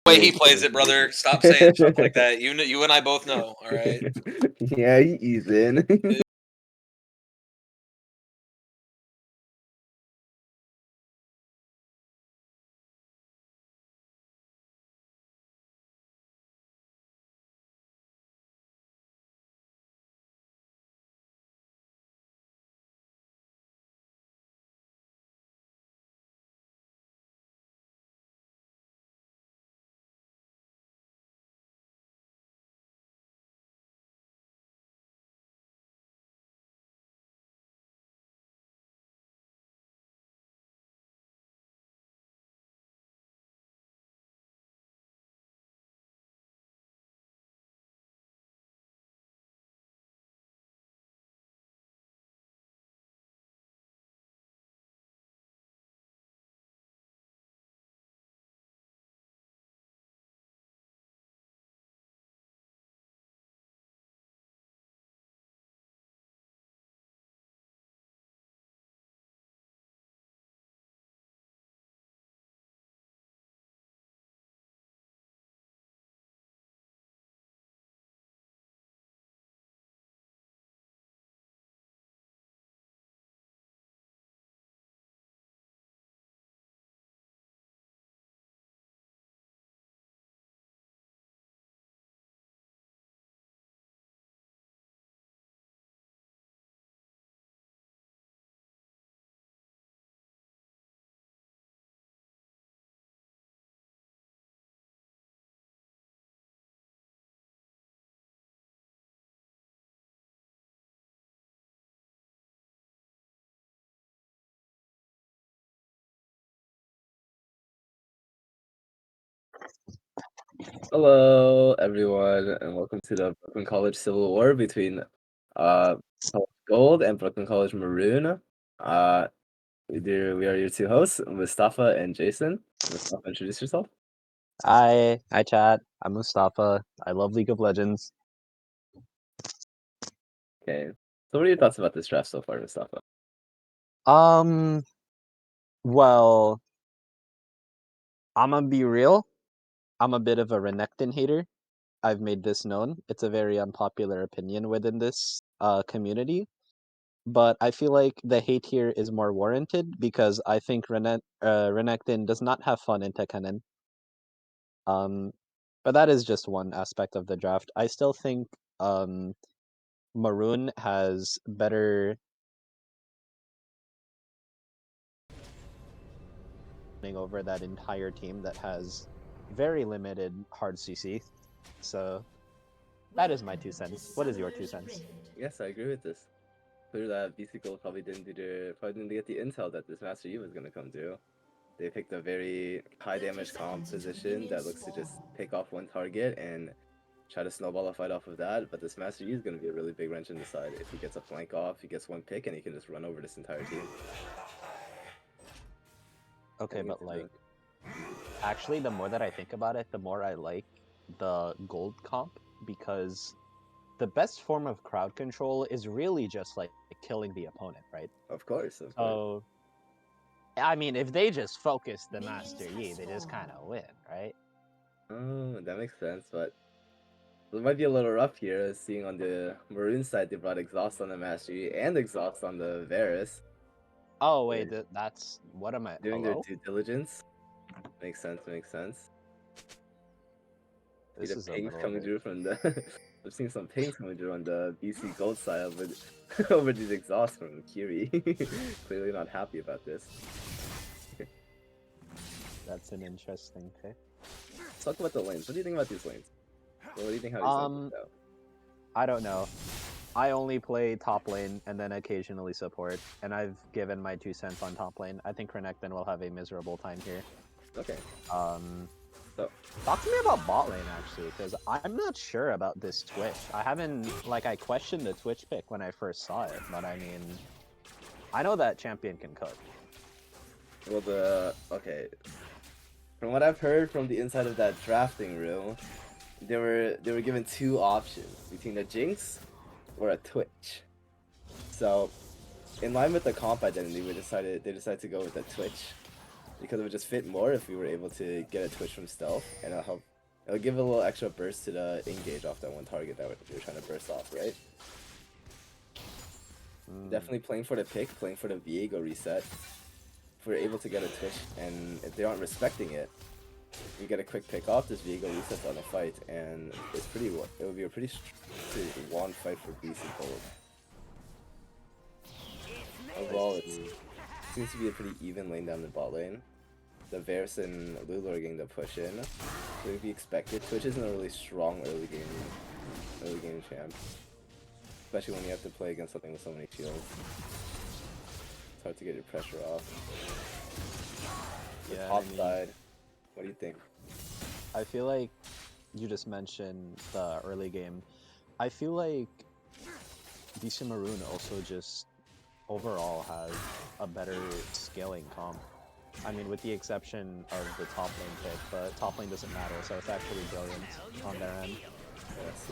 way he plays it, brother. Stop saying stuff like that. You and I both know. All right. Yeah, he's in. Hello, everyone, and welcome to the Brooklyn College Civil War between College Gold and Brooklyn College Maroon. We are your two hosts, Mustafa and Jason. Mustafa, introduce yourself. Hi, chat. I'm Mustafa. I love League of Legends. Okay, so what are your thoughts about this draft so far, Mustafa? Well, I'm gonna be real. I'm a bit of a Renekton hater. I've made this known. It's a very unpopular opinion within this community, but I feel like the hate here is more warranted because I think Renekton does not have fun in Tekkanen. But that is just one aspect of the draft. I still think Maroon has better over that entire team that has very limited hard CC. So that is my 2 cents. What is your 2 cents? Yes, I agree with this. Clear that BC Gold probably didn't get the intel that this Master Yi was gonna come through. They picked a very high damage comp position that looks to just pick off one target and try to snowball a fight off of that. But this Master Yi is going to be a really big wrench in the side. If he gets a flank off, he gets one pick, and he can just run over this entire team. Okay, but like, actually, the more that I think about it, the more I like the gold comp because the best form of crowd control is really just like killing the opponent, right? Of course, of course. So, I mean, if they just focus the Master Yi, they just kind of win, right? Oh, that makes sense, but it might be a little rough here, seeing on the Maroon side they brought Exhaust on the Master Yi and Exhaust on the Varus. Oh, wait, that's... What am I... Doing Hello? their due diligence. Makes sense, makes sense. This See the is a pings little coming bit... through from the... I've seen some pings coming through on the BC Gold side over these exhausts from Kiri. Clearly not happy about this. That's an interesting pick. Let's talk about the lanes. What do you think about these lanes? What do you think how these lanes work out? I don't know. I only play top lane and then occasionally support, and I've given my 2 cents on top lane. I think Renekton will have a miserable time here. Okay. So talk to me about bot lane actually, because I'm not sure about this Twitch. I haven't, like, I questioned the Twitch pick when I first saw it, but I mean, I know that champion can cook. Well, okay. From what I've heard from the inside of that drafting room, they were given two options between a Jinx or a Twitch. So, in line with the comp identity, they decided to go with the Twitch. because it would just fit more if we were able to get a twitch from stealth, and it'll help. It'll give a little extra burst to the engage off that one target that we were trying to burst off, right? Definitely playing for the pick, playing for the Viego reset. If we're able to get a twitch, and if they aren't respecting it, we get a quick pick off. This Viego resets on the fight, and it's pretty. It would be a pretty long fight for BC Gold. Overall, it seems to be a pretty even lane down the bot lane. The Varus and Lulu are getting the push in. So it'd be expected. Twitch isn't a really strong early game champ. Especially when you have to play against something with so many shields. It's hard to get your pressure off. The top side, what do you think? I feel like you just mentioned the early game. I feel like DC Maroon also just overall has a better scaling comp. I mean, with the exception of the top lane pick, but top lane doesn't matter, so it's actually brilliant on their end. Yes.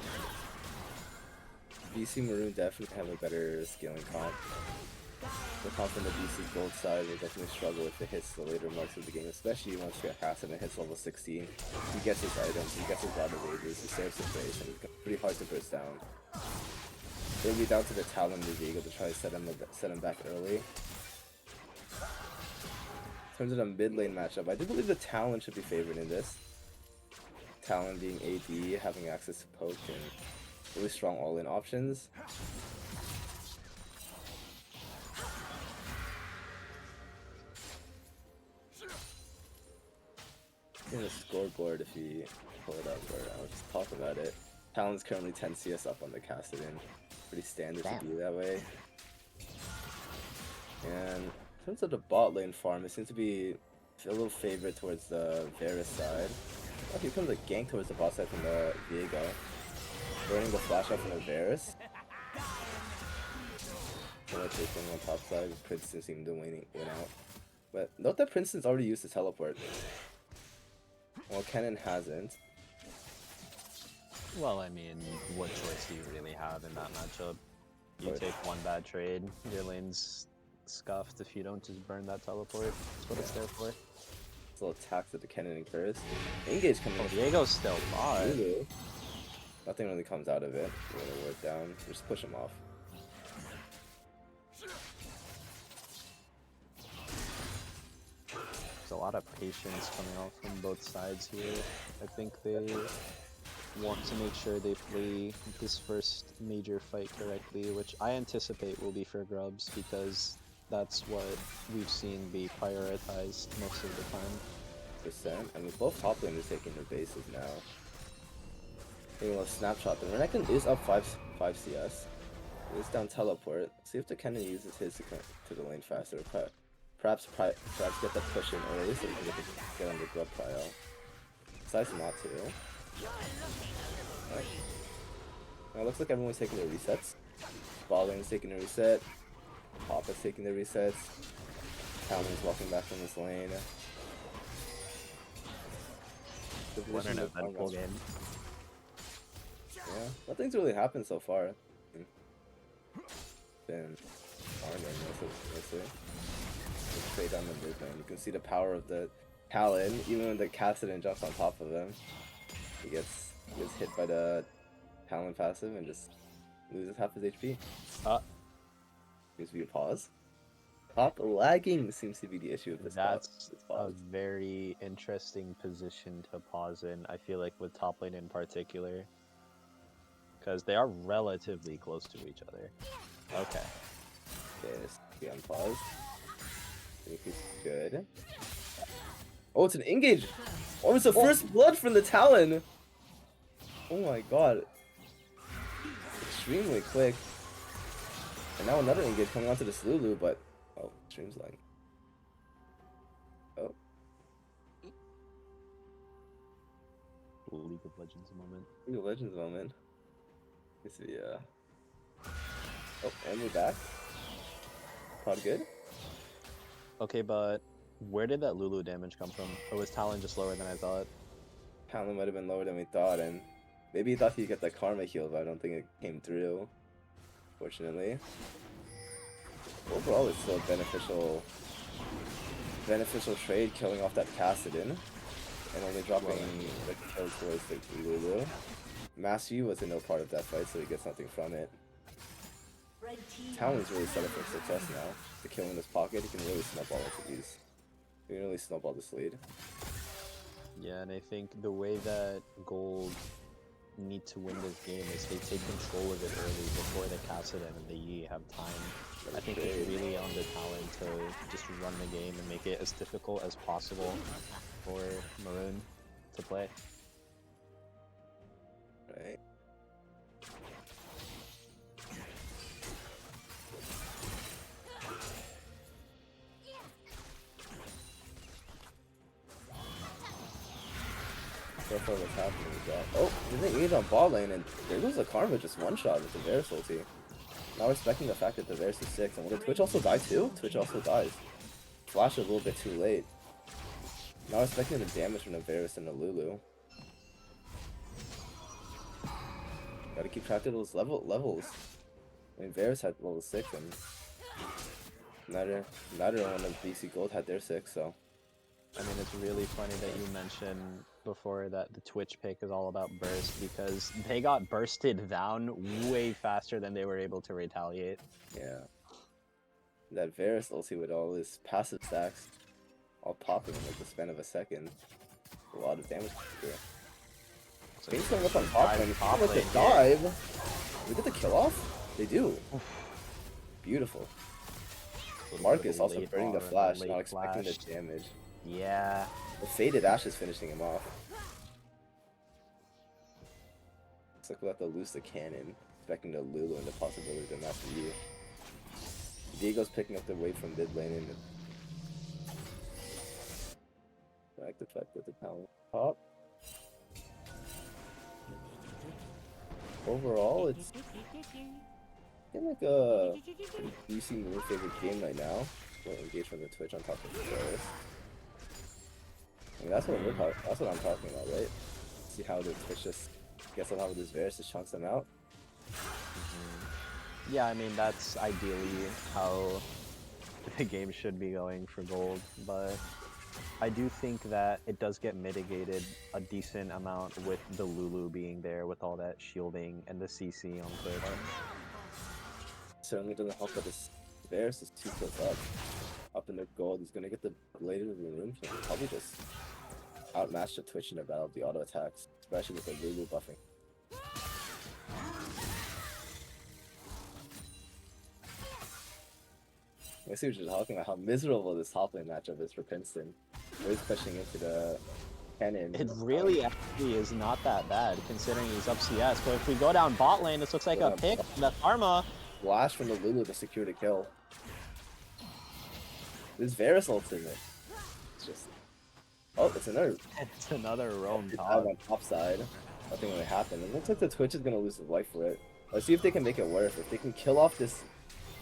BC Maroon definitely have a better scaling comp. The comp from the BC Gold side will definitely struggle if it hits the later marks of the game, especially once Hassan hits level 16. He gets his items, he gets his lot of wages, he saves his base, and it's pretty hard to burst down. It'll be down to the Talon and the Viego to try to set him back early. In terms of the mid lane matchup, I do believe the Talon should be favored in this. Talon being AD, having access to poke, and really strong all-in options. In the scoreboard, if you pull it up, or I'll just talk about it. Talon's currently 10 CS up on the Kassadin. Pretty standard to be that way. And in terms of the bot lane farm, it seems to be a little favorite towards the Varus side. Oh, here comes a gank towards the bot side from the Viego. Burning the flash out from the Varus. I'm gonna take him on top side. Princeton seemed to win out. But note that Princeton's already used to teleport. Well, Kennen hasn't. Well, I mean, what choice do you really have in that matchup? You take one bad trade, your lane's scuffed if you don't just burn that teleport. That's what it's there for. It's a little tax that the Kennen incurs. Engage coming Oh, Diego's still bot. Nothing really comes out of it. We're gonna work down. Just push him off. There's a lot of patience coming off from both sides here. I think they want to make sure they play this first major fight correctly, which I anticipate will be for grubs because that's what we've seen be prioritized most of the time. I mean, both top laners taking their bases now. Maybe we'll snapshot them. Renekton is up 5 CS. He is down teleport. See if the Kennen uses his to the lane faster. Perhaps get the push in early so we can get on the grub prio. Decides not to. Right. Now it looks like everyone's taking their resets. Ball lane's taking a reset. Papa's taking their resets. Talon's walking back from this lane. What an eventful game. Yeah, nothing's really happened so far. Been farming mostly. Straight down the mid lane. You can see the power of the Talon, even when the Kassadin jumps on top of him. He gets hit by the Talon passive and just loses half his HP. Seems to be a pause. Top lagging seems to be the issue with this pause. That's a very interesting position to pause in, I feel like, with top lane in particular. Because they are relatively close to each other. Okay. Okay, let's be on pause. I think he's good. Oh, it's an engage! Oh, it's the first blood from the Talon! Oh my god. Extremely quick. And now another engage coming onto this Lulu, but... Oh, stream's lagging. Oh. League of Legends moment. League of Legends moment. Let's see, Oh, and we're back. Probably good. Okay, but where did that Lulu damage come from? Or was Talon just lower than I thought? Talon might have been lower than we thought, and maybe he thought he'd get the karma heal, but I don't think it came through, fortunately. Overall, it's still a beneficial beneficial trade killing off that Kassadin and only dropping the kill towards the Lulu. Master Yi was in no part of that fight, so he gets nothing from it. Talon's really set up for success now. The kill in his pocket, he can really snowball into these. He can really snowball this lead. Yeah, and I think the way that Gold need to win this game is they take control of it early before the Kassadin and the Yi have time. I think it's really on the Talon to just run the game and make it as difficult as possible for Maroon to play. Right. So far what's happening is that, oh, there's an 8 on bot lane, and there goes a Karma just one-shot with the Varus ulti. Not respecting the fact that the Varus is 6, and will the Twitch also die too? Twitch also dies. Flash a little bit too late. Not respecting the damage from the Varus and the Lulu. Gotta keep track of those levels. I mean, Varus had level 6, and neither one of BC Gold had their 6, so. I mean, it's really funny that you mentioned before that the Twitch pick is all about burst, because they got bursted down way faster than they were able to retaliate. Yeah. That Varus ulti with all his passive stacks all popping in like the span of a second. A lot of damage to do. So He's going up on top lane. He's with the dive. We get the kill off? They do. Beautiful. Marcus also burning the flash, not expecting the damage. Yeah. The faded Ash is finishing him off. Looks like we'll have to lose the cannon, expecting the Lulu and the possibility to Master Yi. Diego's picking up the weight from mid lane and direct effect with the talent top. Overall, it's been like a decent new favorite game right now. We'll engage from the Twitch on top of the Varus. I mean, that's what we're talking. That's what I'm talking about, right? See how the Twitch just gets on top of this Varus, just chunks them out. Yeah, I mean, that's ideally how the game should be going for Gold, but I do think that it does get mitigated a decent amount with the Lulu being there with all that shielding and the CC on Twitch. Certainly doesn't help that this Varus is 2 kills up in the Gold. He's gonna get the Blade of the Maroon, so he'll probably just outmatch the Twitch in the battle of the auto attacks, especially with the Lulu buffing. I see what you're talking about, how miserable this top lane matchup is for Princeton. He's pushing into the cannon. It really actually is not that bad, considering he's up CS, but if we go down bot lane, this looks like a pick. The Karma. Flash from the Lulu to secure the kill. There's Varus ult in it. It's just... Oh, it's another roam top. On top side. Nothing really happened. It looks like the Twitch is gonna lose his life for it. Let's see if they can make it worth. If they can kill off this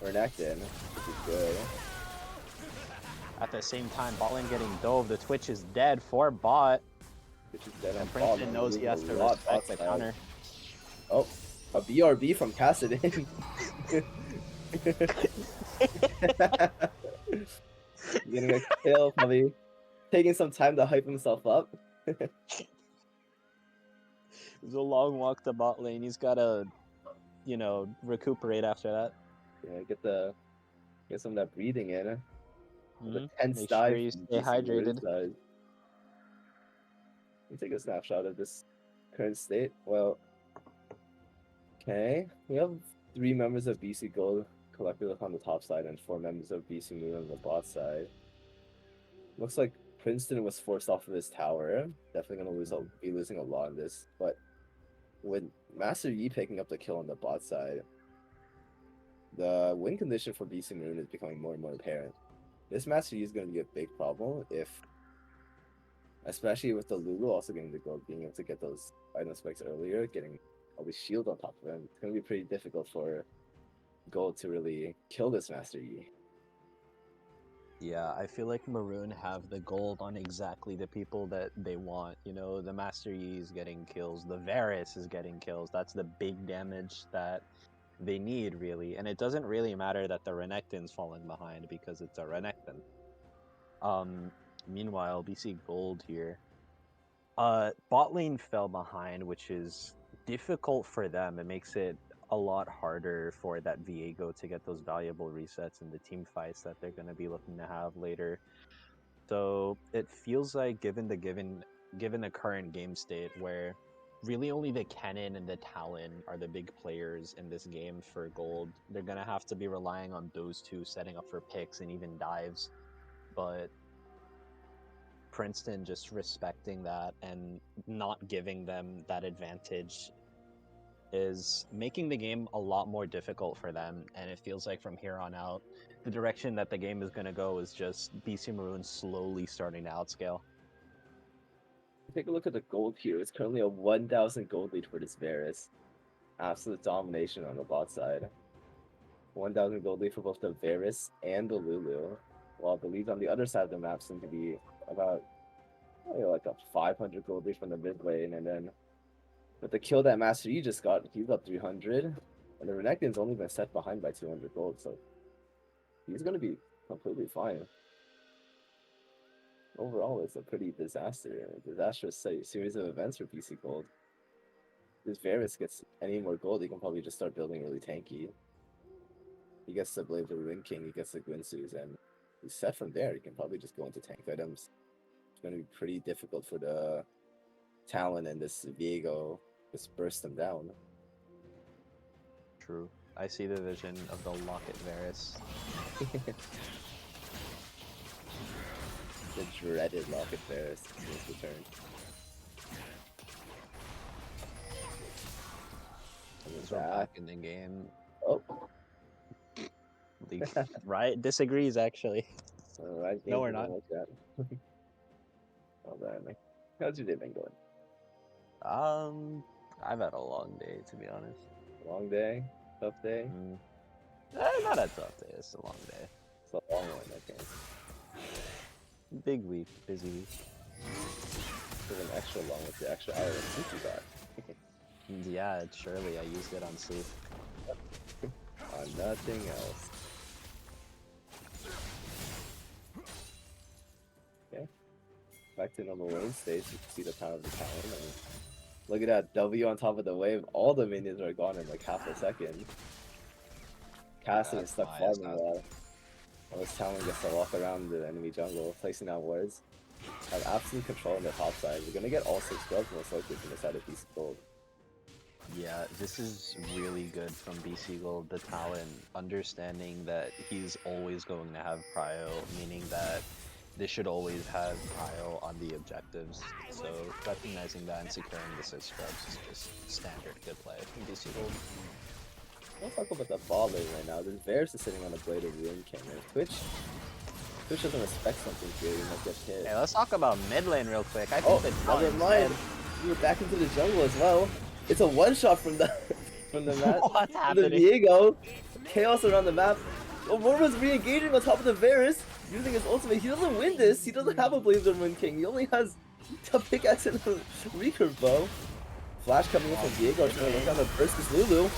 Renekton, which is good. At the same time, bot lane getting dove. The Twitch is dead for bot. Twitch is dead on bot. Princeton knows he has to respect the counter. Oh, a BRB from Kassadin. Getting a kill, probably taking some time to hype himself up. It was a long walk to bot lane. He's gotta, you know, recuperate after that. Yeah, get some of that breathing in. The tense Make dive. sure you stay hydrated. Let me take a snapshot of this current state. Well, okay, we have 3 members of BC Gold collected on the top side and 4 members of BC Moon on the bot side. Looks like Princeton was forced off of his tower. Definitely gonna be losing a lot in this, but with Master Yi picking up the kill on the bot side, the win condition for BC Moon is becoming more and more apparent. This Master Yi is going to be a big problem if, especially with the Lulu also getting the gold, being able to get those item specs earlier, getting all the shield on top of him. It's going to be pretty difficult for Gold to really kill this Master Yi. Yeah, I feel like Maroon have the gold on exactly the people that they want. You know, the Master Yi is getting kills, the Varus is getting kills. That's the big damage that they need, really. And it doesn't really matter that the Renekton's falling behind because it's a Renekton. Meanwhile, BC Gold here. Bot lane fell behind, which is difficult for them. It makes it a lot harder for that Viego to get those valuable resets in the team fights that they're going to be looking to have later. So it feels like given the current game state where really only the Kennen and the Talon are the big players in this game for gold, they're gonna have to be relying on those two setting up for picks and even dives. But Princeton just respecting that and not giving them that advantage is making the game a lot more difficult for them, and it feels like from here on out the direction that the game is going to go is just BC Maroon slowly starting to outscale. Take a look at the gold here. It's currently a 1,000 gold lead for this Varus. Absolute domination on the bot side. 1,000 gold lead for both the Varus and the Lulu, while the leads on the other side of the map seem to be about like a 500 gold lead from the mid lane, and then with the kill that Master Yi just got, he's up 300, and the Renekton's only been set behind by 200 gold, so he's going to be completely fine. Overall, it's a pretty disastrous series of events for BC Gold. If Varus gets any more gold, he can probably just start building really tanky. He gets the Blade of the Ruin King, he gets the Gwynsus, and he's set from there. He can probably just go into tank items. It's going to be pretty difficult for the Talon and this Viego just burst them down. True. I see the vision of the Locket Varus. The dreaded Locket Varus is returned. We're back in the game. Oh. Riot disagrees, actually. Alright, no, we're not. Like that. Oh, man. How's your day been going? I've had a long day, to be honest. Long day? Tough day? Not a tough day, it's a long day. It's a long one, okay. Big week, busy week. It's an extra long with the extra hour of sleep you got. Yeah, surely I used it on sleep. On nothing else. Okay. Back to normal lane stage, you can see the power of the Talon. And look at that W on top of the wave. All the minions are gone in like half a second. Cassie is stuck farming a lot. While this Talon gets to walk around the enemy jungle, placing out wards. Have absolute control on the top side. We're gonna get all 6 scrubs most likely from the side of BC Gold. Yeah, this is really good from BC Gold, the Talon, understanding that he's always going to have prio, meaning that they should always have prio on the objectives. So recognizing that and securing the 6 scrubs is just standard good play from BC Gold. Let's talk about the ball lane right now. This Varus is sitting on a Blade of Ruin King. Twitch doesn't respect something here, you might get hit. Hey, let's talk about mid lane real quick. I think never mind. We were back into the jungle as well. It's a one-shot from the map. What's happening? The Viego. Chaos around the map. Aurora's re-engaging on top of the Varus, using his ultimate. He doesn't win this. He doesn't have a Blade of the Ruin King. He only has a pickaxe and a recurve bow. Flash coming in from Viego, trying to look down the burst this Lulu.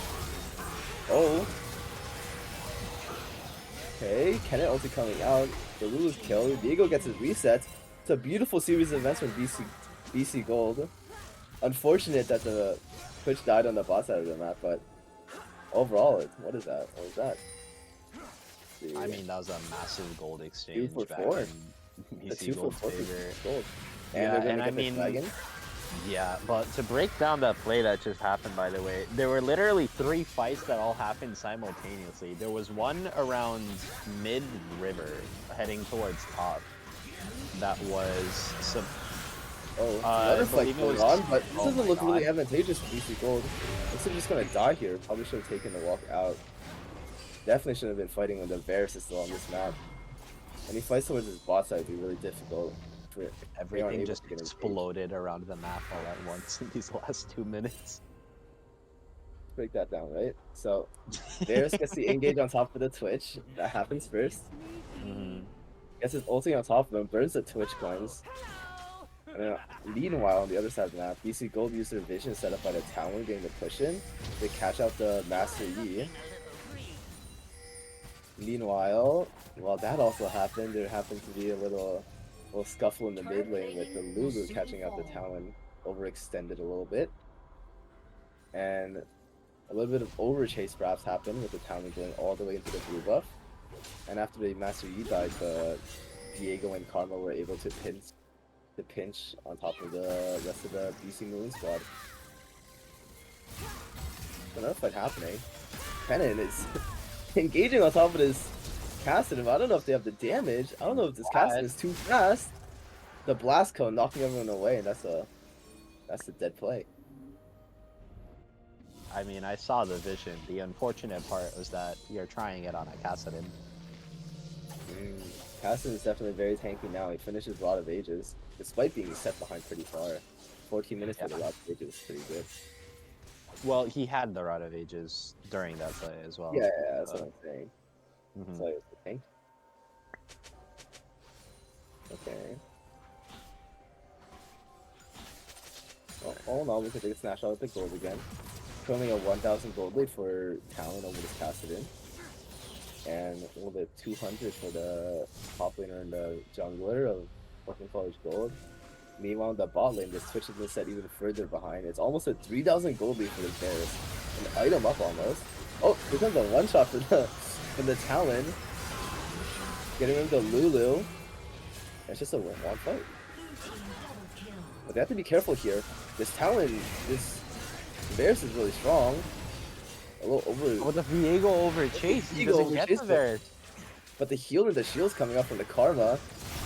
Oh. Okay, Kennen ulti coming out. The Lulu's killed. Viego gets his reset. It's a beautiful series of events from BC Gold. Unfortunate that the Twitch died on the bot side of the map, but overall, what is that? What was that? I mean, that was a massive gold exchange. 2 for 4. BC 2 for 4 gold. And I mean, yeah, but to break down that play that just happened, by the way, there were literally 3 fights that all happened simultaneously. There was one around mid-river, heading towards top, that was some. Butterfly going on, but this doesn't look really advantageous for BC Gold. Looks like just gonna die here. Probably should have taken the walk out. Definitely shouldn't have been fighting when the Varus is still on this map. When he fights towards his bot side, it'd be really difficult. Everything just exploded around the map all at once in these last 2 minutes. Break that down, right? So, Varus gets the engage on top of the Twitch. That happens first. Gets his ulti on top of him, burns the Twitch coins. And meanwhile, on the other side of the map, BC Gold used their vision set up by the Talon getting the push in. They catch out the Master Yi. Meanwhile, while that also happened, there happened to be a little scuffle in the mid lane with the Lulu catching out the Talon, overextended a little bit, and a little bit of overchase perhaps happened with the Talon going all the way into the blue buff. And after the Master Yi died, the Diego and Karma were able to pinch on top of the rest of the BC Maroon squad. Another fight happening. Kennen is engaging on top of this Cassidum. I don't know if they have the damage. I don't know if this Cassidum is too fast. The blast cone knocking everyone away, and that's a dead play. I mean, I saw the vision. The unfortunate part was that you're trying it on a Cassidon. Cassidum is definitely very tanky now. He finishes Rod of Ages, despite being set behind pretty far. 14 minutes for the Rod of Ages is pretty good. Well, he had the Rod of Ages during that play as well. Yeah, that's what I'm saying. Mhm. So it's the tank. Okay. Well, all in all, we could take a snapshot of the gold again. Currently a 1,000 gold lead for Talon over this Cassidon. And a little bit 200 for the top laner and the jungler of Brooklyn College Gold. Meanwhile, the bot lane, the Twitch has been set even further behind. It's almost a 3,000 gold lead for the Bears. An item up almost. Oh, here comes a one shot for the Talon. Getting rid of the Lulu. It's just a one fight. But they have to be careful here. This Talon, this Bears is really strong. A little over. Oh, the Viego over chase. He doesn't get the Varus. But the healer, the shield's coming up from the Karma.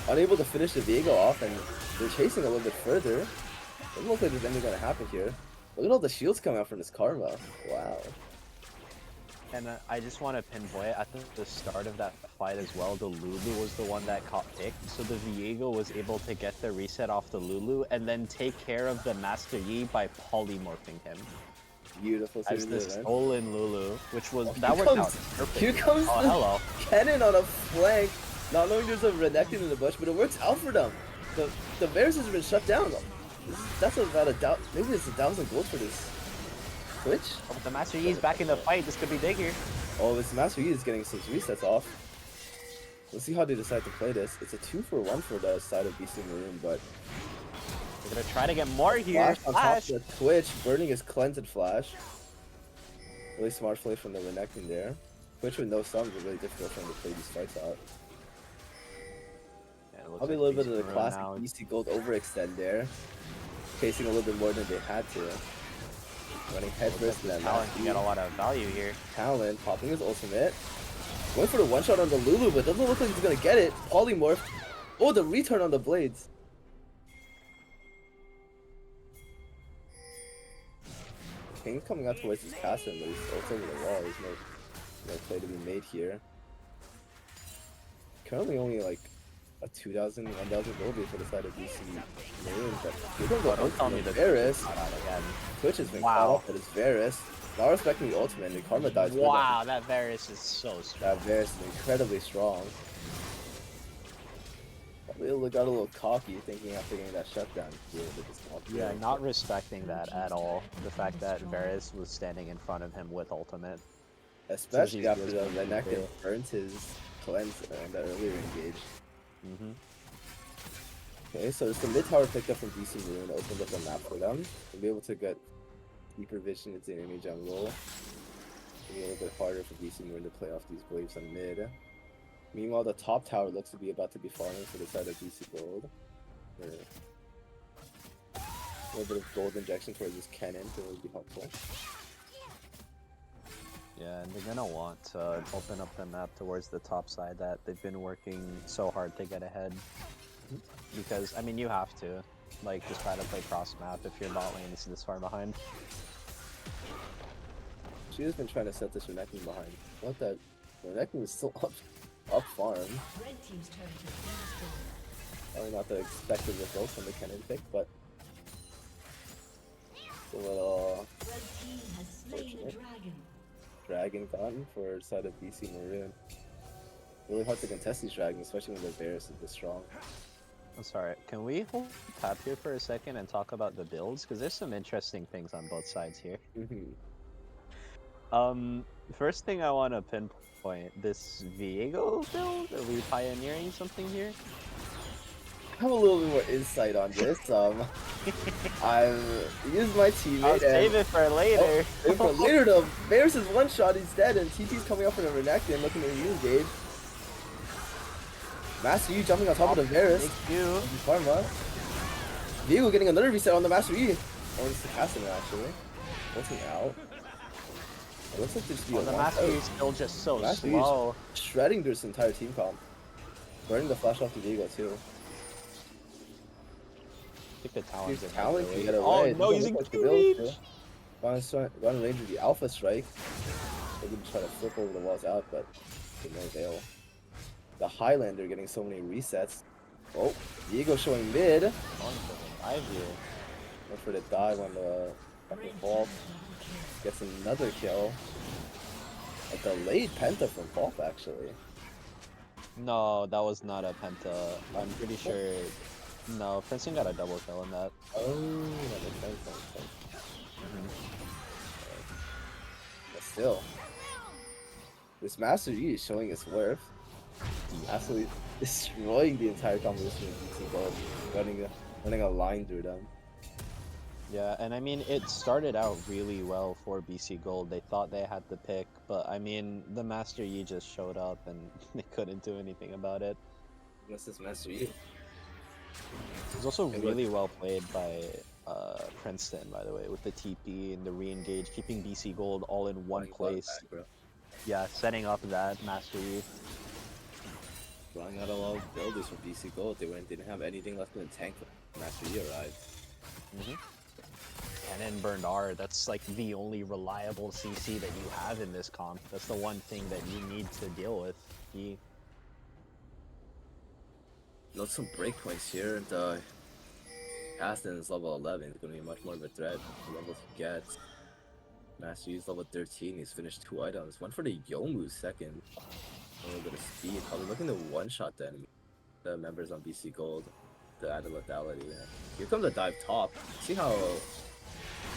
Unable to finish the Viego off, and they're chasing a little bit further. Doesn't look like there's anything gonna happen here. Look at all the shields coming out from this Karma. Wow. And I just want to pinpoint at the start of that fight as well, the Lulu was the one that caught picked, so the Viego was able to get the reset off the Lulu and then take care of the Master Yi by polymorphing him. Beautiful. As the stolen Lulu, which was that worked out perfect. Here comes the Kennen on a flank, not knowing there's a Renekton in the bush, but it works out for them. The Varus has been shut down. That's about maybe it's 1,000 gold for this Twitch. Oh, but the Master Yi is back in the fight. This could be big here. Oh, this Master Yi is getting some resets off. Let's see how they decide to play this. It's a 2-for-1 for the side of BC Maroon, but they're gonna try to get more here. Flash on top of the Twitch, burning his cleansed flash. Really smart play from the Renekton there. Twitch with no summons is really difficult for him to play these fights out. Yeah, probably like a little bit of the classic BC Gold overextend there. Chasing a little bit more than they had to. Running headfirst in that Talon can get a lot of value here. Talon popping his ultimate. Going for the one shot on the Lulu, but doesn't look like he's gonna get it. Polymorph. Oh, the return on the blades. King's coming out towards his castle, but he's also over the wall. There's no play to be made here. Currently only like a 2,000, 1,000 gold for the side of BC Maroon, but here comes the ultimate Varus. Twitch has been caught up with his Varus. Not respecting the ultimate, and the Karma dies. Wow, that Varus is so strong. That Varus is incredibly strong. Probably got a little cocky thinking after getting that shutdown. Yeah, not respecting that at all. The fact that Varus was standing in front of him with ultimate. Especially after the Renekton burns his cleanse in the earlier engage. Okay, so it's the mid tower picked up from BC Maroon, opened up the map for them. They'll be able to get deeper vision into the enemy jungle. It'll be a little bit harder for BC Maroon to play off these waves on mid. Meanwhile, the top tower looks to be about to be falling for the side of BC Gold. A little bit of gold injection towards this Kennen would be helpful. Yeah, and they're gonna want to open up the map towards the top side that they've been working so hard to get ahead. Because, I mean, you have to. Like, just try to play cross map if your bot lane is this far behind. She has been trying to set this Renekton behind. What that? Renekton is still up farm. Probably not the expected result from the Kennen pick, but a little fortunate. Dragon gotten for side of BC Maroon. Really hard to contest these dragons, especially when the Varus is this strong. I'm sorry, can we hold tap here for a second and talk about the builds? Because there's some interesting things on both sides here. First thing I want to pinpoint, this Viego build? Are we pioneering something here? I have a little bit more insight on this. I've used my I'll teammate save and it for later. save for later though. Varus is one shot, he's dead, and TP's coming up for the Renekton looking to re-engage. Master Yi jumping on top of the Varus. Thank you. Pharma. Viego getting another reset on the Master Yi. Oh, it's the Casimir actually. Looking out. It looks like there's Oh, the Master is still just so Master slow. shredding this entire team comp. Burning the flash off to Viego too. I think the Talon's He's in Talon the can way. get away. Oh It no, doesn't using look like the Q build, reach! too. Gone range with the Alpha Strike. They're gonna try to flip over the walls out, but to no avail. The Highlander getting so many resets. Oh, Viego showing mid. Going for the dive here. Went for the dive on the vault. Gets another kill. A delayed penta from Vault actually. No, that was not a penta. I'm pretty sure. No, Princeton got a double kill on that. Oh, that makes sense. But still, this Master Yi is showing its worth. Absolutely destroying the entire composition of BC Gold, running a line through them. Yeah, and I mean, it started out really well for BC Gold. They thought they had the pick, but I mean, the Master Yi just showed up and they couldn't do anything about it. What's this Master Yi? It was also really well played by Princeton, by the way, with the TP and the re-engage, keeping BC Gold all in one place. Yeah, setting up that Master Yi. Drawing out a lot of builders for BC Gold. They didn't have anything left in the tank when Master Yi arrived. And then burned R, that's like the only reliable CC that you have in this comp. That's the one thing that you need to deal with. Note some breakpoints here, and Aston is level 11. It's going to be much more of a threat. The levels he gets. Master Yi's level 13. He's finished 2 items. One for the Yomu second. A little bit of speed. Probably looking to one-shot the enemy. The members on BC Gold. The added lethality. Here comes the dive top. See how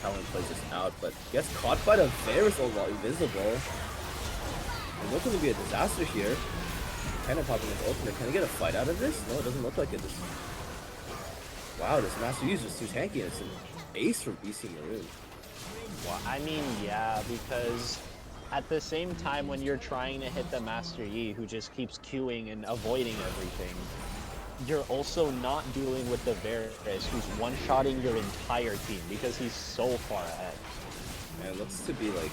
Talon plays this out, but gets caught by the Varus while invisible. It's looking to be a disaster here. Kind of popping his ultimate. Can I get a fight out of this? No, it doesn't look like it. Wow, this Master Yi is just too tanky. It's an ace for BC Maroon. Well, I mean, yeah, because at the same time when you're trying to hit the Master Yi, who just keeps queuing and avoiding everything, you're also not dealing with the Varus, who's one-shotting your entire team because he's so far ahead. And it looks to be like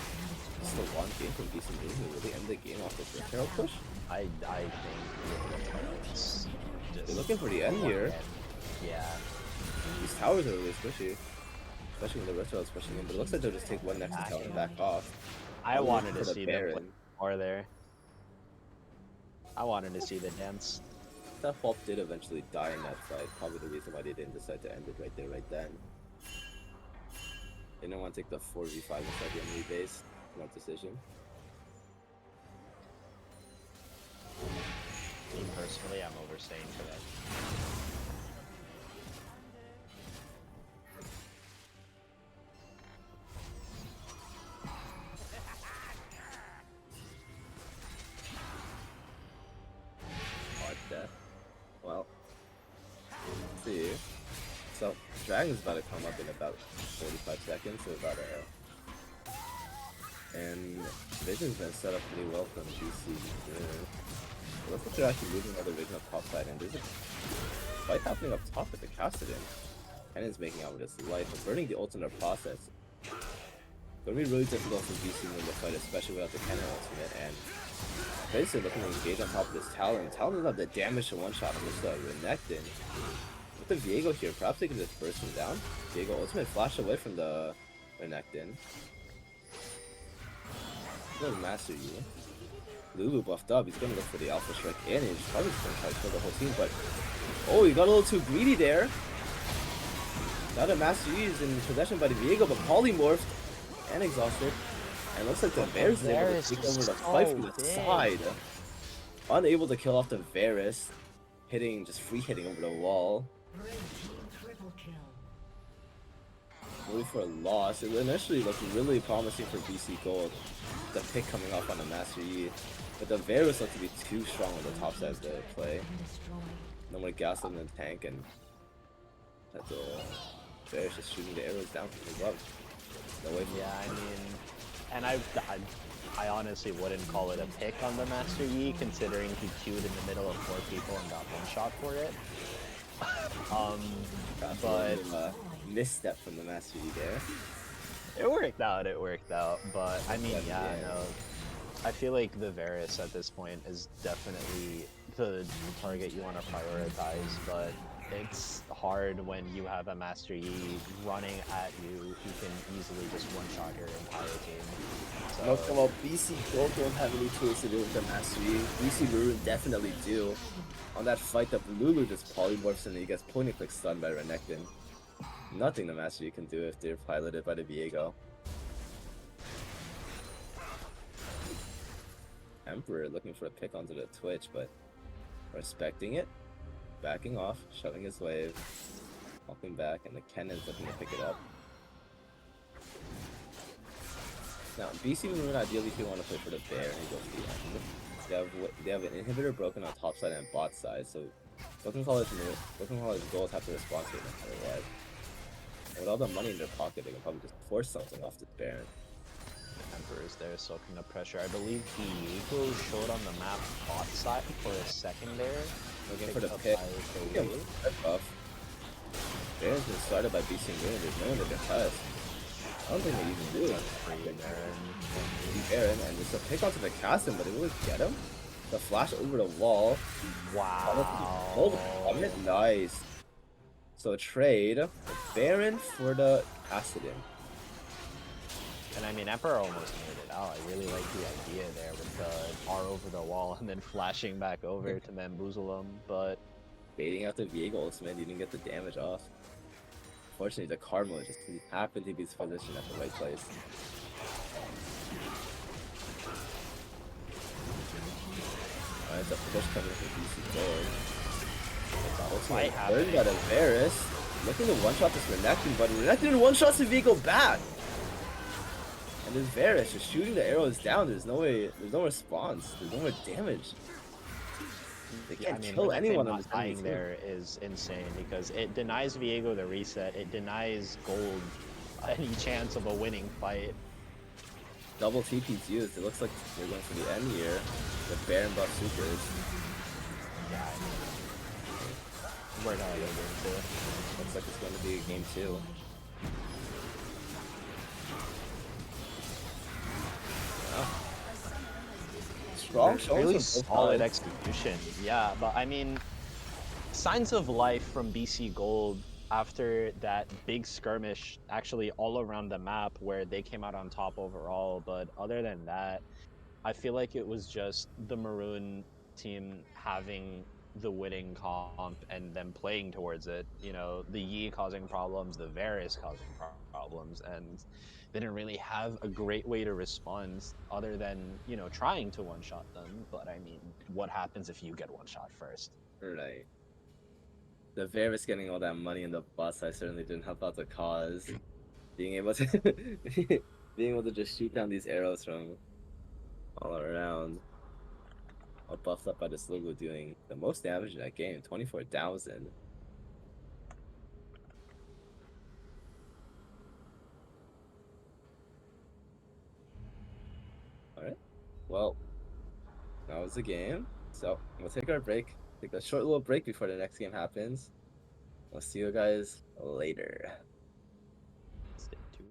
just the one game from BC Maroon who really ended the game off with the Herald push. I think it's just They're looking for the end here. Yeah. These towers are really squishy. Especially when the Red is pushing in, but it looks like they'll just take one next to tower and back off. I wanted to for the see them Baron. play more there. I wanted to see the dance. That Fault did eventually die in that fight. Probably the reason why they didn't decide to end it right there, right then. They didn't want to take the 4v5 inside the enemy base. Smart decision. Me personally, I'm overstaying for that. Hard death. Well, let's see. So, Dragon's about to come up in about 45 seconds, so about and Vision's been set up pretty well from GC. It looks like they're actually moving another Vision up top side, and there's a fight happening up top with the Cassidy. Cannon's making out with his life and burning the ult in the process. Gonna be really difficult for BC in the fight, especially without the Cannon ultimate, and basically looking to engage on top of this Talon. Talon doesn't have the damage to one-shot on this Renekton. With the Viego here, perhaps they can just burst him down. Viego ultimate flash away from the Renekton. Little Master Yi. Lulu buffed up, he's gonna look for the Alpha Strike and he's probably just gonna try to kill the whole team, but oh, he got a little too greedy there. Now that Master Yi is in possession by the Viego, but polymorphed and exhausted. And it looks like the Varus is able to take over the fight from the side. Unable to kill off the Varus. Just free hitting over the wall. Really for a loss. It initially looked really promising for BC Gold. The pick coming off on the Master Yi. But the Varus looked to be too strong on the top side of the play. No more gas in the tank, and that the Varus just shooting the arrows down from his glove. No way for Yeah, I mean, and I honestly wouldn't call it a pick on the Master Yi, considering he queued in the middle of 4 people and got one shot for it. But misstep from the Master Yi there. it worked out. But I mean, yeah, no, I feel like the Varus at this point is definitely the target you want to prioritize, but it's hard when you have a Master Yi running at you who can easily just one-shot your entire team. So, Well, BC Gold don't have any tools to do with the Master Yi. BC Maroon definitely do. On that fight, the Lulu just polymorphs and he gets point and click stunned by Renekton. Nothing the Master Yi can do if they're piloted by the Viego. Emperor looking for a pick onto the Twitch, but respecting it, backing off, shoving his wave, walking back, and the Cannon's looking to pick it up. Now, BC Maroon ideally if you want to play for the Bear and go to the end. They have an inhibitor broken on top side and bot side, so Broken College goals have to respond to it no matter what. And with all the money in their pocket, they can probably just force something off this Baron. Emperor's there soaking up pressure. I believe Diego showed on the map bot side for a second there. Looking for the pick. Yeah, that's buff. Baron's been started by BC Maroon. There's no one to contest. I don't think they even do it. Baron, and it's a pick onto the Cassin, but it will get him. The flash over the wall. Wow. Nice. So trade Baron for the Cassidon. And I mean, Emperor almost made it out. I really like the idea there with the R over the wall and then flashing back over to bamboozle him, but baiting out the Viego ultimate, didn't get the damage off. Fortunately, the Karma just happened to be his position at the right place. Alright, the push coming from BC Gold. Ultimate third by the Varus. Looking to one-shot this Renekton, but Renekton one-shots the Viego back! And this Varus just shooting the arrows down. There's no way, there's no response. There's no more damage. They can't kill anyone on this dying there is insane because it denies Viego the reset. It denies Gold any chance of a winning fight. Double TP's used. It looks like they're going for the end here. The Baron buff supers. Yeah, we're gonna get game 2. Looks like it's going to be a game 2. Strong showing, really solid execution. Yeah, but I mean, signs of life from BC Gold after that big skirmish actually all around the map where they came out on top overall, but other than that, I feel like it was just the Maroon team having the winning comp and them playing towards it. You know, the Yi causing problems, the Varus causing problems, and they didn't really have a great way to respond other than, you know, trying to one-shot them. But I mean, what happens if you get one-shot first? Right. The Varus getting all that money in the bus, I certainly didn't help out the cause. Being able to being able to just shoot down these arrows from all around. All buffed up by this logo doing the most damage in that game, 24,000. Alright. Well, that was the game. So we'll take our break. Take a short little break before the next game happens. We'll see you guys later. Stay tuned.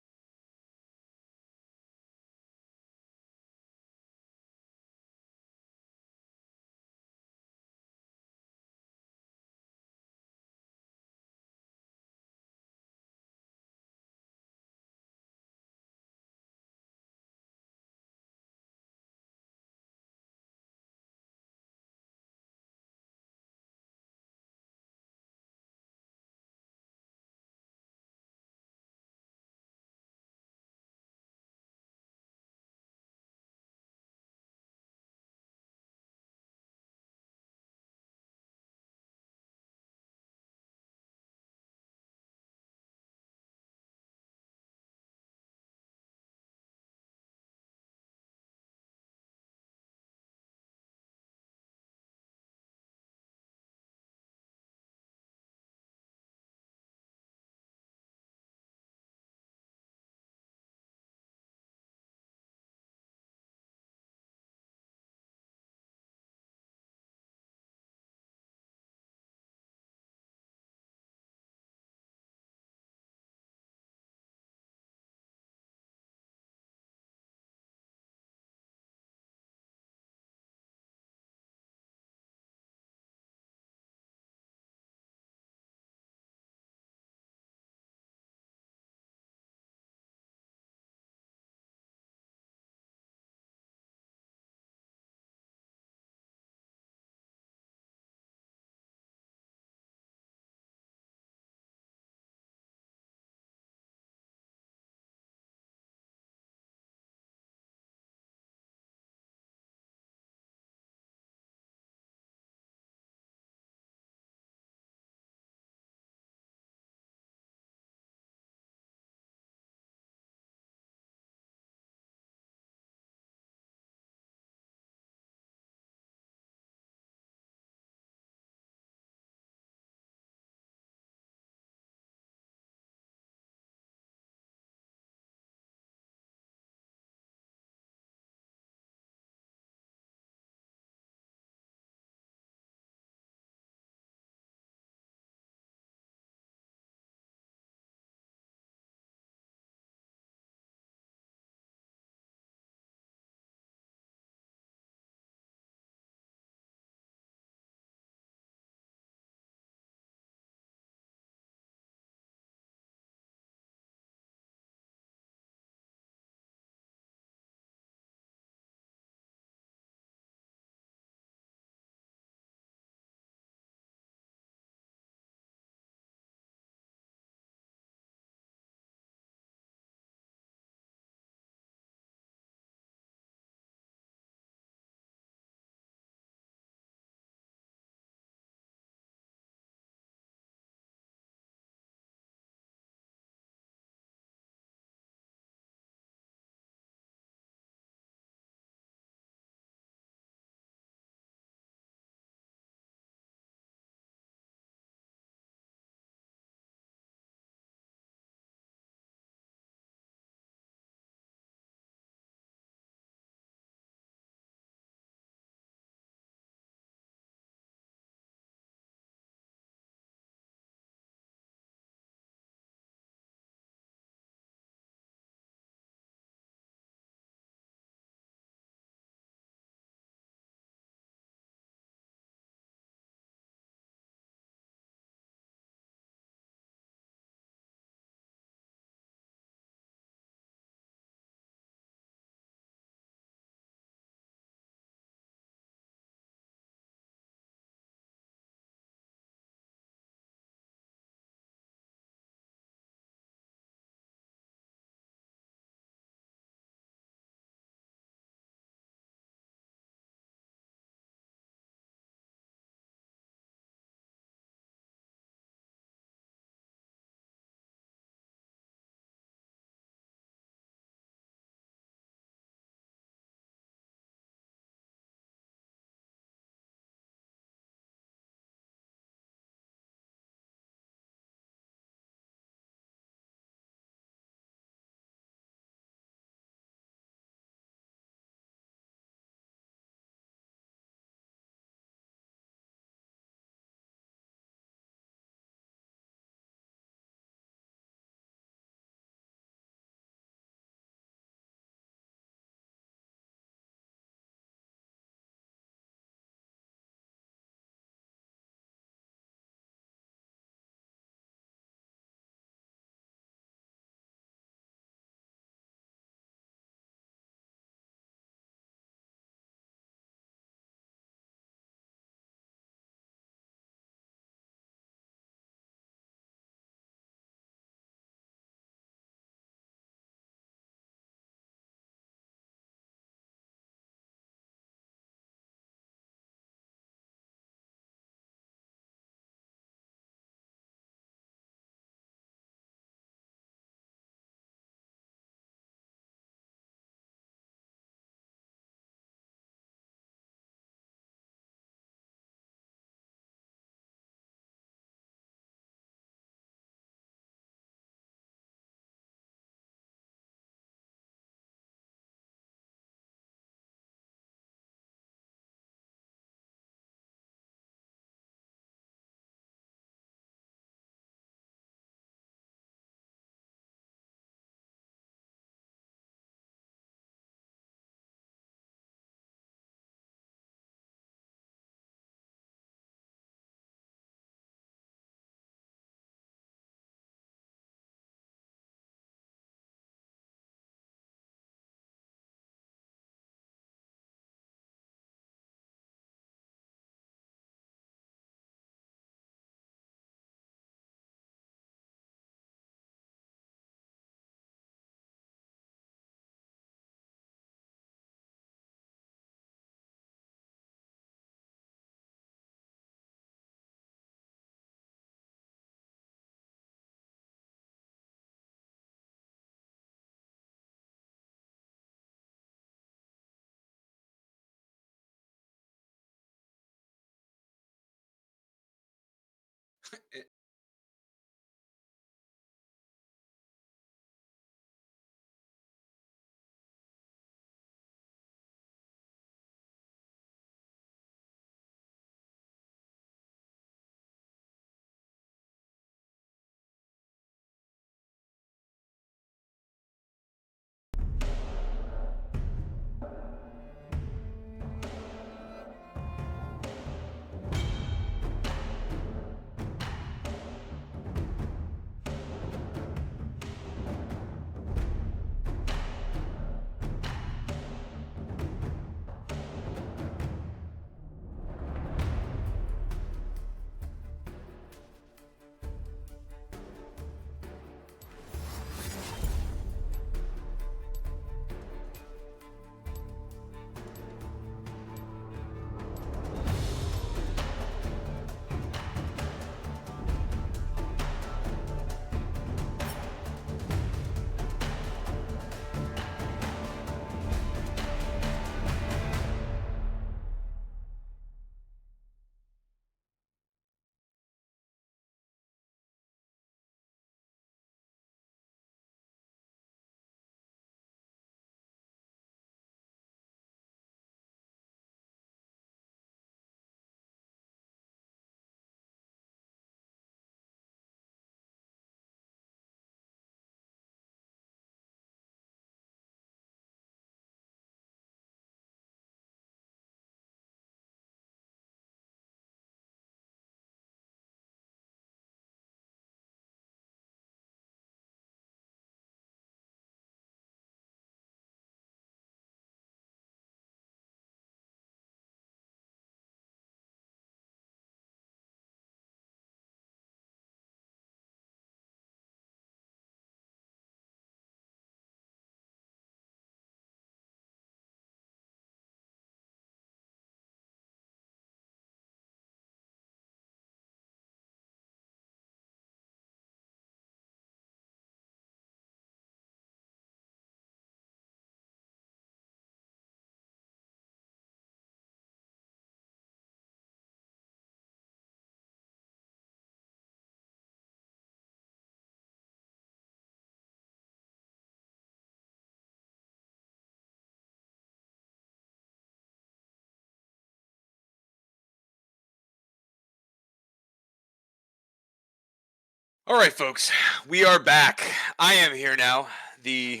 All right, folks, we are back. I am here now, the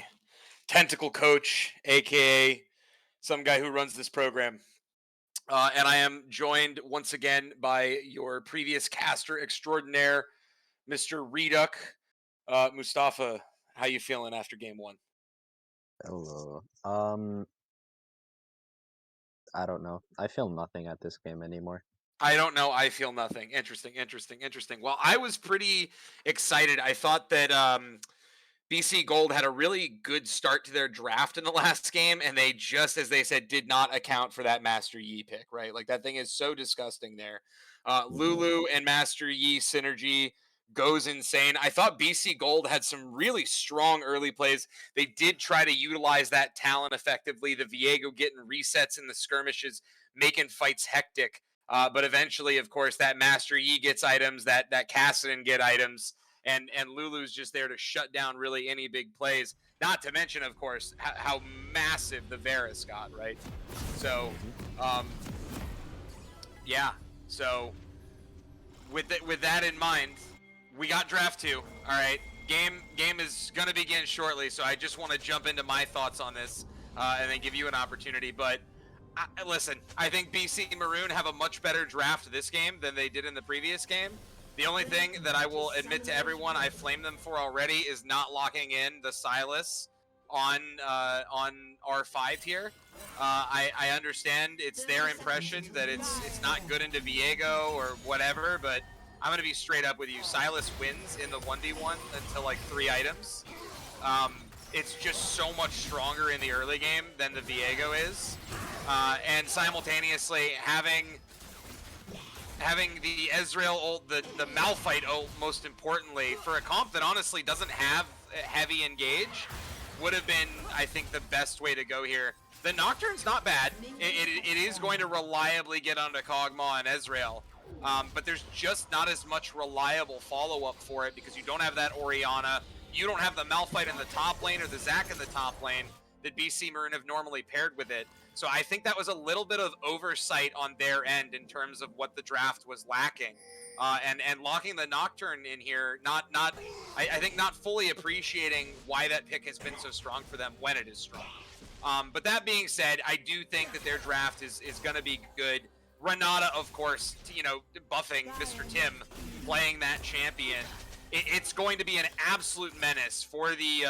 tentacle coach, aka some guy who runs this program. And I am joined once again by your previous caster extraordinaire, Mr. Reduk. Mustafa, how you feeling after game one? Hello. I don't know. I feel nothing at this game anymore. I don't know. I feel nothing. Interesting. Well, I was pretty excited. I thought that BC Gold had a really good start to their draft in the last game, and they just, as they said, did not account for that Master Yi pick, right? Like, that thing is so disgusting there. Lulu and Master Yi synergy goes insane. I thought BC Gold had some really strong early plays. They did try to utilize that talent effectively. The Viego getting resets in the skirmishes, making fights hectic. But eventually, of course, that Master Yi gets items, that Cassidy get items, and Lulu's just there to shut down really any big plays. Not to mention, of course, how massive the Varus got, right? So, yeah. So, with that in mind, we got draft 2. All right, game is gonna begin shortly. So I just want to jump into my thoughts on this, and then give you an opportunity. But listen, I think BC Maroon have a much better draft this game than they did in the previous game. The only thing that I will admit to everyone I flamed them for already is not locking in the Silas on R5 here. I understand it's their impression that it's not good into Viego or whatever, but I'm going to be straight up with you. Silas wins in the 1v1 until like 3 items. It's just so much stronger in the early game than the Viego is. And simultaneously having the Ezreal ult, the Malphite ult, most importantly, for a comp that honestly doesn't have heavy engage, would have been, I think, the best way to go here. The Nocturne's not bad. It is going to reliably get onto Kog'Maw and Ezreal. but there's just not as much reliable follow-up for it because you don't have that Orianna, you don't have the Malphite in the top lane or the Zac in the top lane that BC Maroon have normally paired with it. So I think that was a little bit of oversight on their end in terms of what the draft was lacking. And locking the Nocturne in here, I think not fully appreciating why that pick has been so strong for them when it is strong. But that being said, I do think that their draft is going to be good. Renata, of course, buffing Mr. Tim, playing that champion. It's going to be an absolute menace for the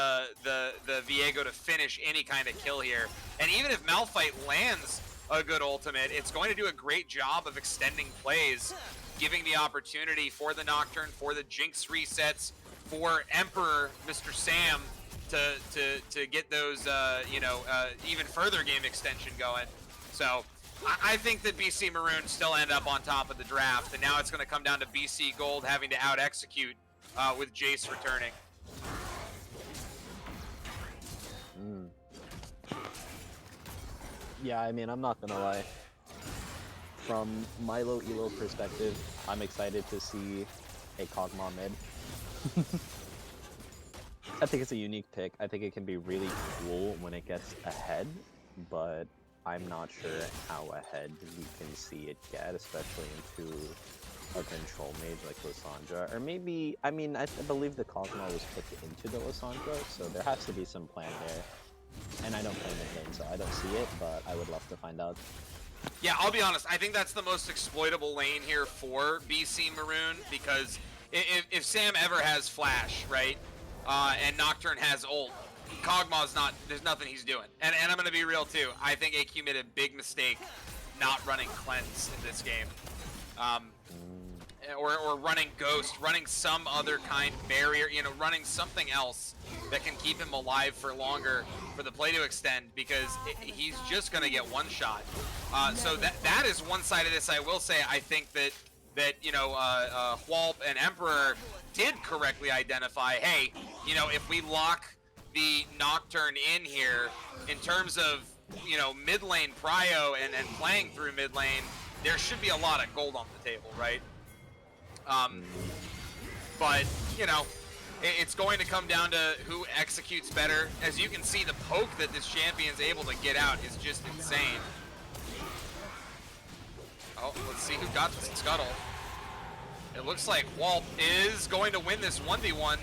Viego to finish any kind of kill here. And even if Malphite lands a good ultimate, it's going to do a great job of extending plays, giving the opportunity for the Nocturne, for the Jinx resets, for Emperor, Mr. Sam, to get those, even further game extension going. So I think that BC Maroon still end up on top of the draft, and now it's going to come down to BC Gold having to out-execute with Jace returning. Yeah, I mean, I'm not gonna lie. From Milo Elo perspective, I'm excited to see a Kog'Maw mid. I think it's a unique pick. I think it can be really cool when it gets ahead, but I'm not sure how ahead we can see it get, especially into a control mage like Lissandra. Or maybe, I mean, I believe the Kog'Maw was picked into the Lissandra, so there has to be some plan there. And I don't play mid lane, so I don't see it, but I would love to find out. Yeah, I'll be honest. I think that's the most exploitable lane here for BC Maroon, because if Sam ever has flash, right, and Nocturne has ult, Kog'Maw's not, there's nothing he's doing. And I'm going to be real, too. I think AQ made a big mistake not running Cleanse in this game. Or running Ghost, running some other kind barrier, running something else that can keep him alive for longer for the play to extend, because he's just going to get one shot. So that is one side of this. I will say, I think that Hwalp and Emperor did correctly identify, hey, if we lock the Nocturne in here in terms of, mid lane prio and playing through mid lane, there should be a lot of gold on the table, right? But, it's going to come down to who executes better. As you can see, the poke that this champion's able to get out is just insane. Oh, let's see who got this scuttle. It looks like Walt is going to win this 1v1.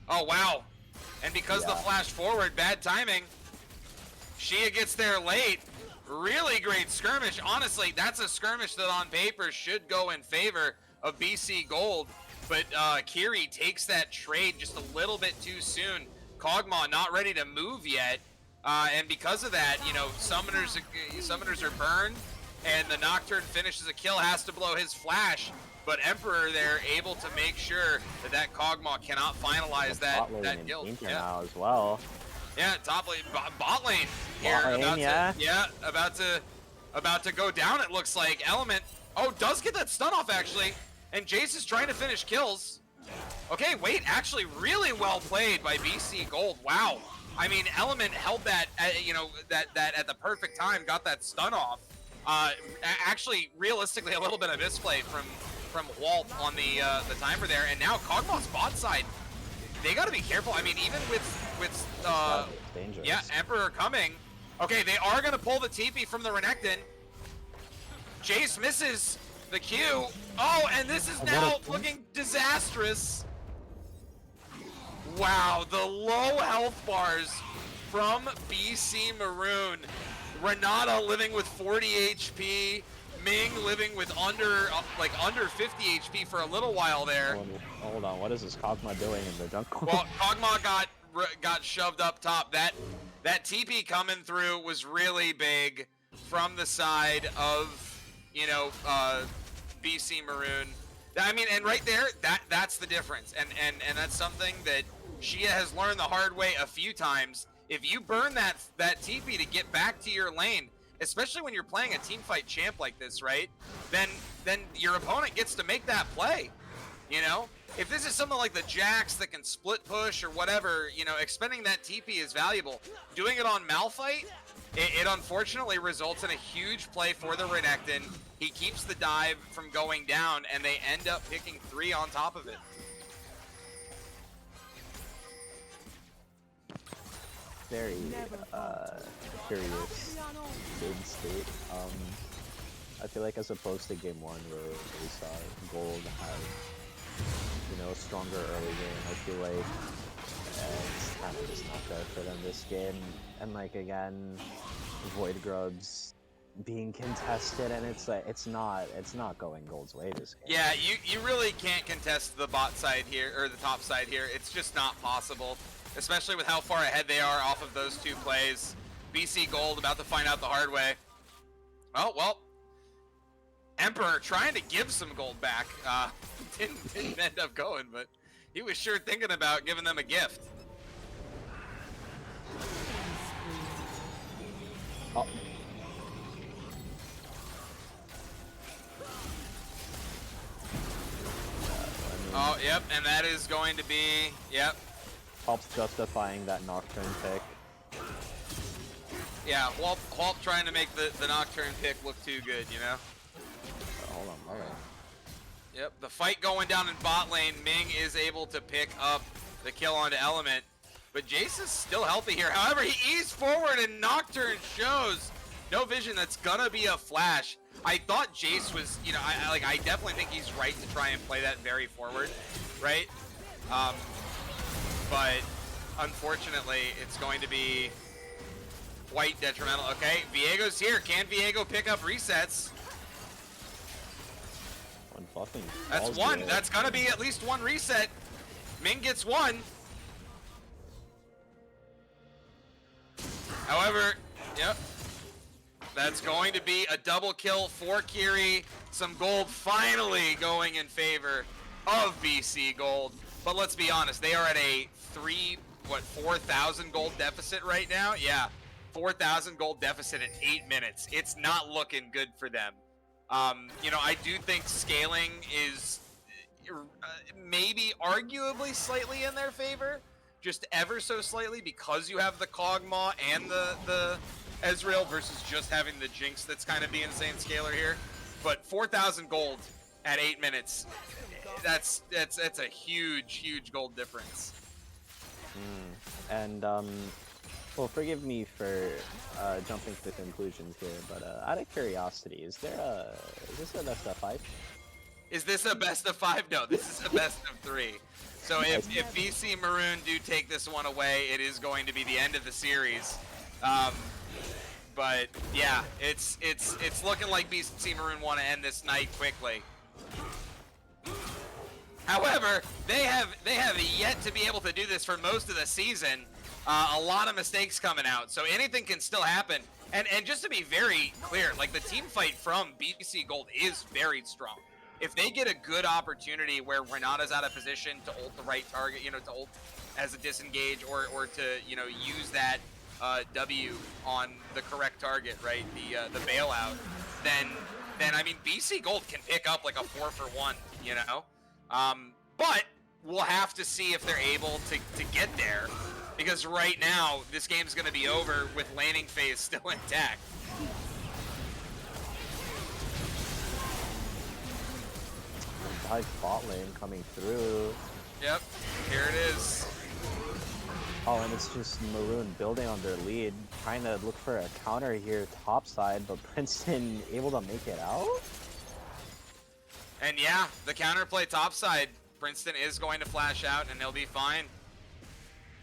Oh, wow. And because the flash forward, bad timing, Shia gets there late. Really great skirmish. Honestly, that's a skirmish that on paper should go in favor of BC Gold. But Kiri takes that trade just a little bit too soon. Kog'Maw not ready to move yet. And because of that, summoners are burned. And the Nocturne finishes a kill, has to blow his flash. But Emperor there able to make sure that Kog'Maw cannot finalize that kill. Yeah, now as well. Yeah, top lane, bot lane here. About to go down. It looks like Element. Oh, does get that stun off actually, and Jace is trying to finish kills. Okay, wait, actually, really well played by BC Gold. Wow. I mean, Element held that, that at the perfect time, got that stun off. Actually, realistically, a little bit of misplay from Walt on the timer there, and now Kog'Maw's bot side. They got to be careful. I mean, even with Emperor coming. Okay, they are going to pull the TP from the Renekton. Jace misses the Q. Oh, and this is now looking disastrous. Wow, the low health bars from BC Maroon. Renata living with 40 HP. Ming living with under 50 HP for a little while there. Hold on, what is this Kog'Maw doing in the jungle? Well, Kog'Maw got shoved up top. That TP coming through was really big from the side of BC Maroon. I mean, and right there, that's the difference, and that's something that Shia has learned the hard way a few times. If you burn that TP to get back to your lane, especially when you're playing a teamfight champ like this, right? Then your opponent gets to make that play. If this is something like the Jax that can split push or whatever, expending that TP is valuable. Doing it on Malphite, It unfortunately results in a huge play for the Renekton. He keeps the dive from going down, and they end up picking 3 on top of it. Very curious game state. I feel like as opposed to game 1 where we saw Gold have, a stronger early game, I feel like it's kind of just not there for them this game. And like again, Void Grubs being contested, and it's like it's not going Gold's way this game. Yeah, you really can't contest the bot side here, or the top side here. It's just not possible, especially with how far ahead they are off of those 2 plays. BC Gold about to find out the hard way. Oh, well, Emperor trying to give some gold back. Didn't end up going, but he was sure thinking about giving them a gift. Oh. Oh, yep, and that is going to be, yep. Helps justifying that Nocturne pick. Yeah, Walt trying to make the Nocturne pick look too good, you know? Hold on, alright. Yep, the fight going down in bot lane. Ming is able to pick up the kill onto Element, but Jace is still healthy here. However, he eased forward and Nocturne shows no vision. That's gonna be a flash. I thought Jace was, I definitely think he's right to try and play that very forward, right? But unfortunately, it's going to be quite detrimental. Okay, Viego's here. Can Viego pick up resets? That's one. That's gonna be at least 1 reset. Ming gets 1. However, yep. That's going to be a double kill for Kiri. Some gold finally going in favor of BC Gold. But let's be honest, they are at a 4,000 gold deficit right now? Yeah, 4,000 gold deficit in 8 minutes. It's not looking good for them. I do think scaling is maybe arguably slightly in their favor, just ever so slightly, because you have the Kog'Maw and the Ezreal versus just having the Jinx that's kind of the insane scaler here. But 4,000 gold at 8 minutes, that's a huge gold difference. And well, forgive me for jumping to conclusions here, but out of curiosity, is this a best of 5? Is this a best of 5? No, this is a best of 3. So if BC Maroon do take this one away, it is going to be the end of the series. But yeah, it's looking like BC Maroon want to end this night quickly. However, they have yet to be able to do this for most of the season. A lot of mistakes coming out, so anything can still happen. And just to be very clear, like, the team fight from BC Gold is very strong. If they get a good opportunity where Renata's out of position to ult the right target, to ult as a disengage, or to use that W on the correct target, right? The bailout, then I mean BC Gold can pick up like a 4-for-1, but we'll have to see if they're able to get there, because right now this game's going to be over with laning phase still intact. Dive bot lane coming through. Yep, here it is. Oh, and it's just Maroon building on their lead, trying to look for a counter here topside, but Princeton able to make it out? And yeah, the counterplay topside, Princeton is going to flash out and he'll be fine.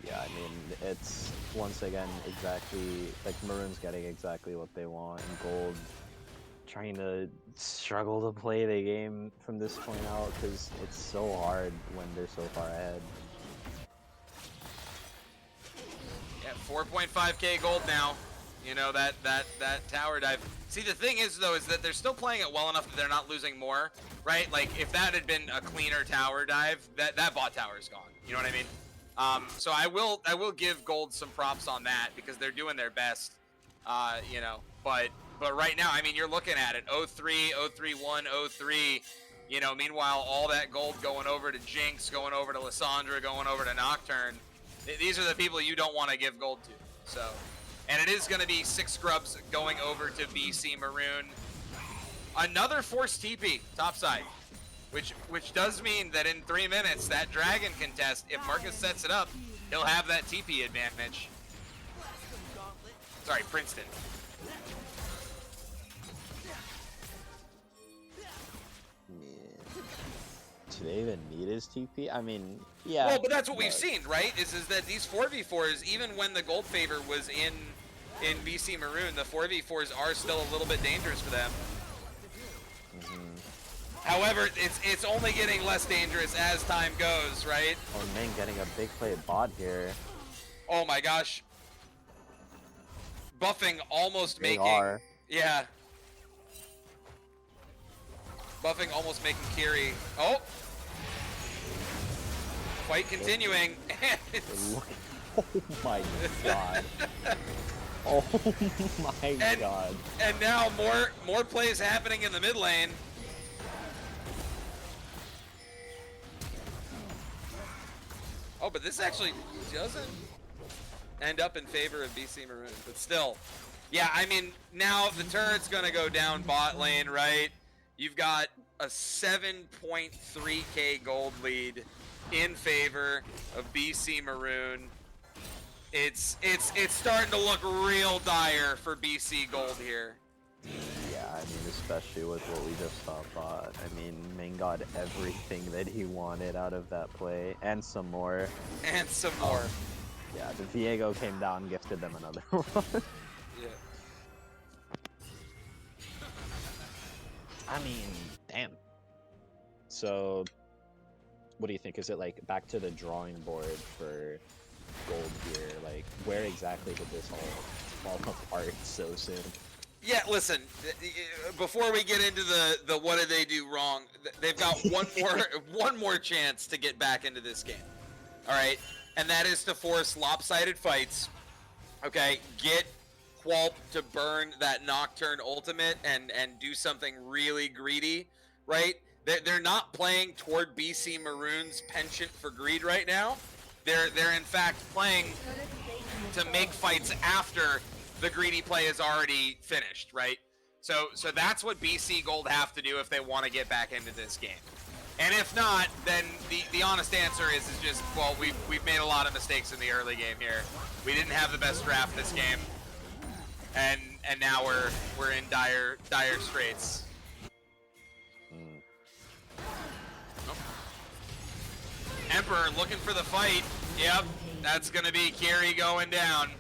Yeah, I mean, it's once again exactly, like, Maroon's getting exactly what they want, and Gold trying to struggle to play the game from this point out, because it's so hard when they're so far ahead. Yeah, 4.5k gold now. That tower dive. See, the thing is, though, is that they're still playing it well enough that they're not losing more, right? Like, if that had been a cleaner tower dive, that bot tower is gone. You know what I mean? So I will give Gold some props on that, because they're doing their best, But right now, I mean, you're looking at it, 0-3, 0-3-1, 0-3. Meanwhile, all that gold going over to Jinx, going over to Lissandra, going over to Nocturne. These are the people you don't want to give gold to. So, And it is going to be 6 scrubs going over to BC Maroon. Another forced TP topside, which does mean that in 3 minutes, that dragon contest, if Marcus sets it up, he'll have that TP advantage. Sorry, Princeton. Do they even need his TP? I mean, yeah. Well, but that's what we've seen, right? Is that these 4v4s, even when the gold favor was in BC Maroon, the 4v4s are still a little bit dangerous for them. However, it's only getting less dangerous as time goes, right? Oh, man, getting a big play bot here. Oh my gosh. Buffing almost They making... are. Yeah. Buffing almost making Kiri. Oh! Fight continuing. Look. Oh my god. Oh my god. And now more plays happening in the mid lane. Oh, but this actually doesn't end up in favor of BC Maroon. But still, yeah, I mean, now the turret's going to go down bot lane, right? You've got a 7.3k gold lead in favor of BC Maroon. It's starting to look real dire for BC Gold here. Yeah, I mean, especially with what we just saw bot. I mean, Ming got everything that he wanted out of that play, and some more. And some more. Yeah, the Viego came down, gifted them another one. Yeah. I mean, damn. So, what do you think? Is it like back to the drawing board for gold here? Like, where exactly did this all fall apart so soon? Yeah, listen, before we get into the what did they do wrong, they've got one more chance to get back into this game. All right? And that is to force lopsided fights. Okay? Get Whalp to burn that Nocturne ultimate and do something really greedy, right? They're not playing toward BC Maroon's penchant for greed right now. They're in fact playing to make fights after the greedy play is already finished, right? So that's what BC Gold have to do if they want to get back into this game. And if not, then the honest answer is just, well, we've made a lot of mistakes in the early game here. We didn't have the best draft this game, and now we're in dire straits. Oh. Emperor looking for the fight. Yep, that's gonna be Kiri going down.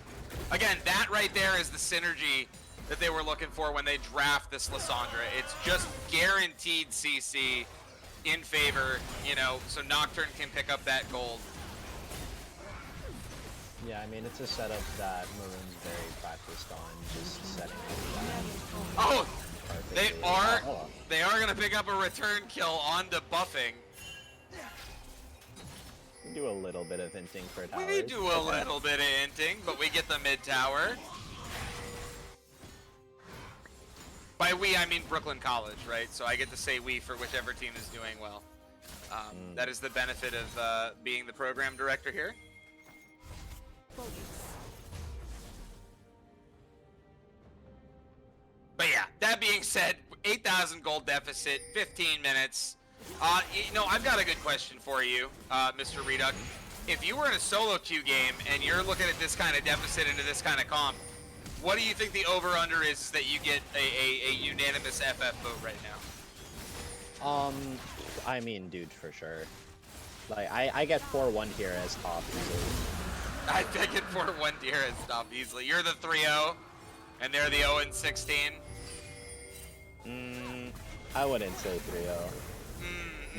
Again, that right there is the synergy that they were looking for when they draft this Lissandra. It's just guaranteed CC in favor, you know, so Nocturne can pick up that gold. Yeah, I mean, it's a setup that Maroon's very practiced on, just setting up that. Oh, perfectly. they are gonna pick up a return kill onto Buffing. We do a little bit of hinting for towers. We do a little bit of hinting, but we get the mid tower. By we, I mean Brooklyn College, right? So I get to say we for whichever team is doing well. That is the benefit of being the program director here. But yeah, that being said, 8,000 gold deficit, 15 minutes. You know, I've got a good question for you, Mr. Reduck. If you were in a solo queue game and you're looking at this kind of deficit into this kind of comp, what do you think the over-under is that you get a unanimous FF vote right now? I mean, dude, for sure. Like, I get 4-1 here as top easily. I think it 4-1 here as top easily. You're the 3-0, and they're the 0-16. I wouldn't say 3-0.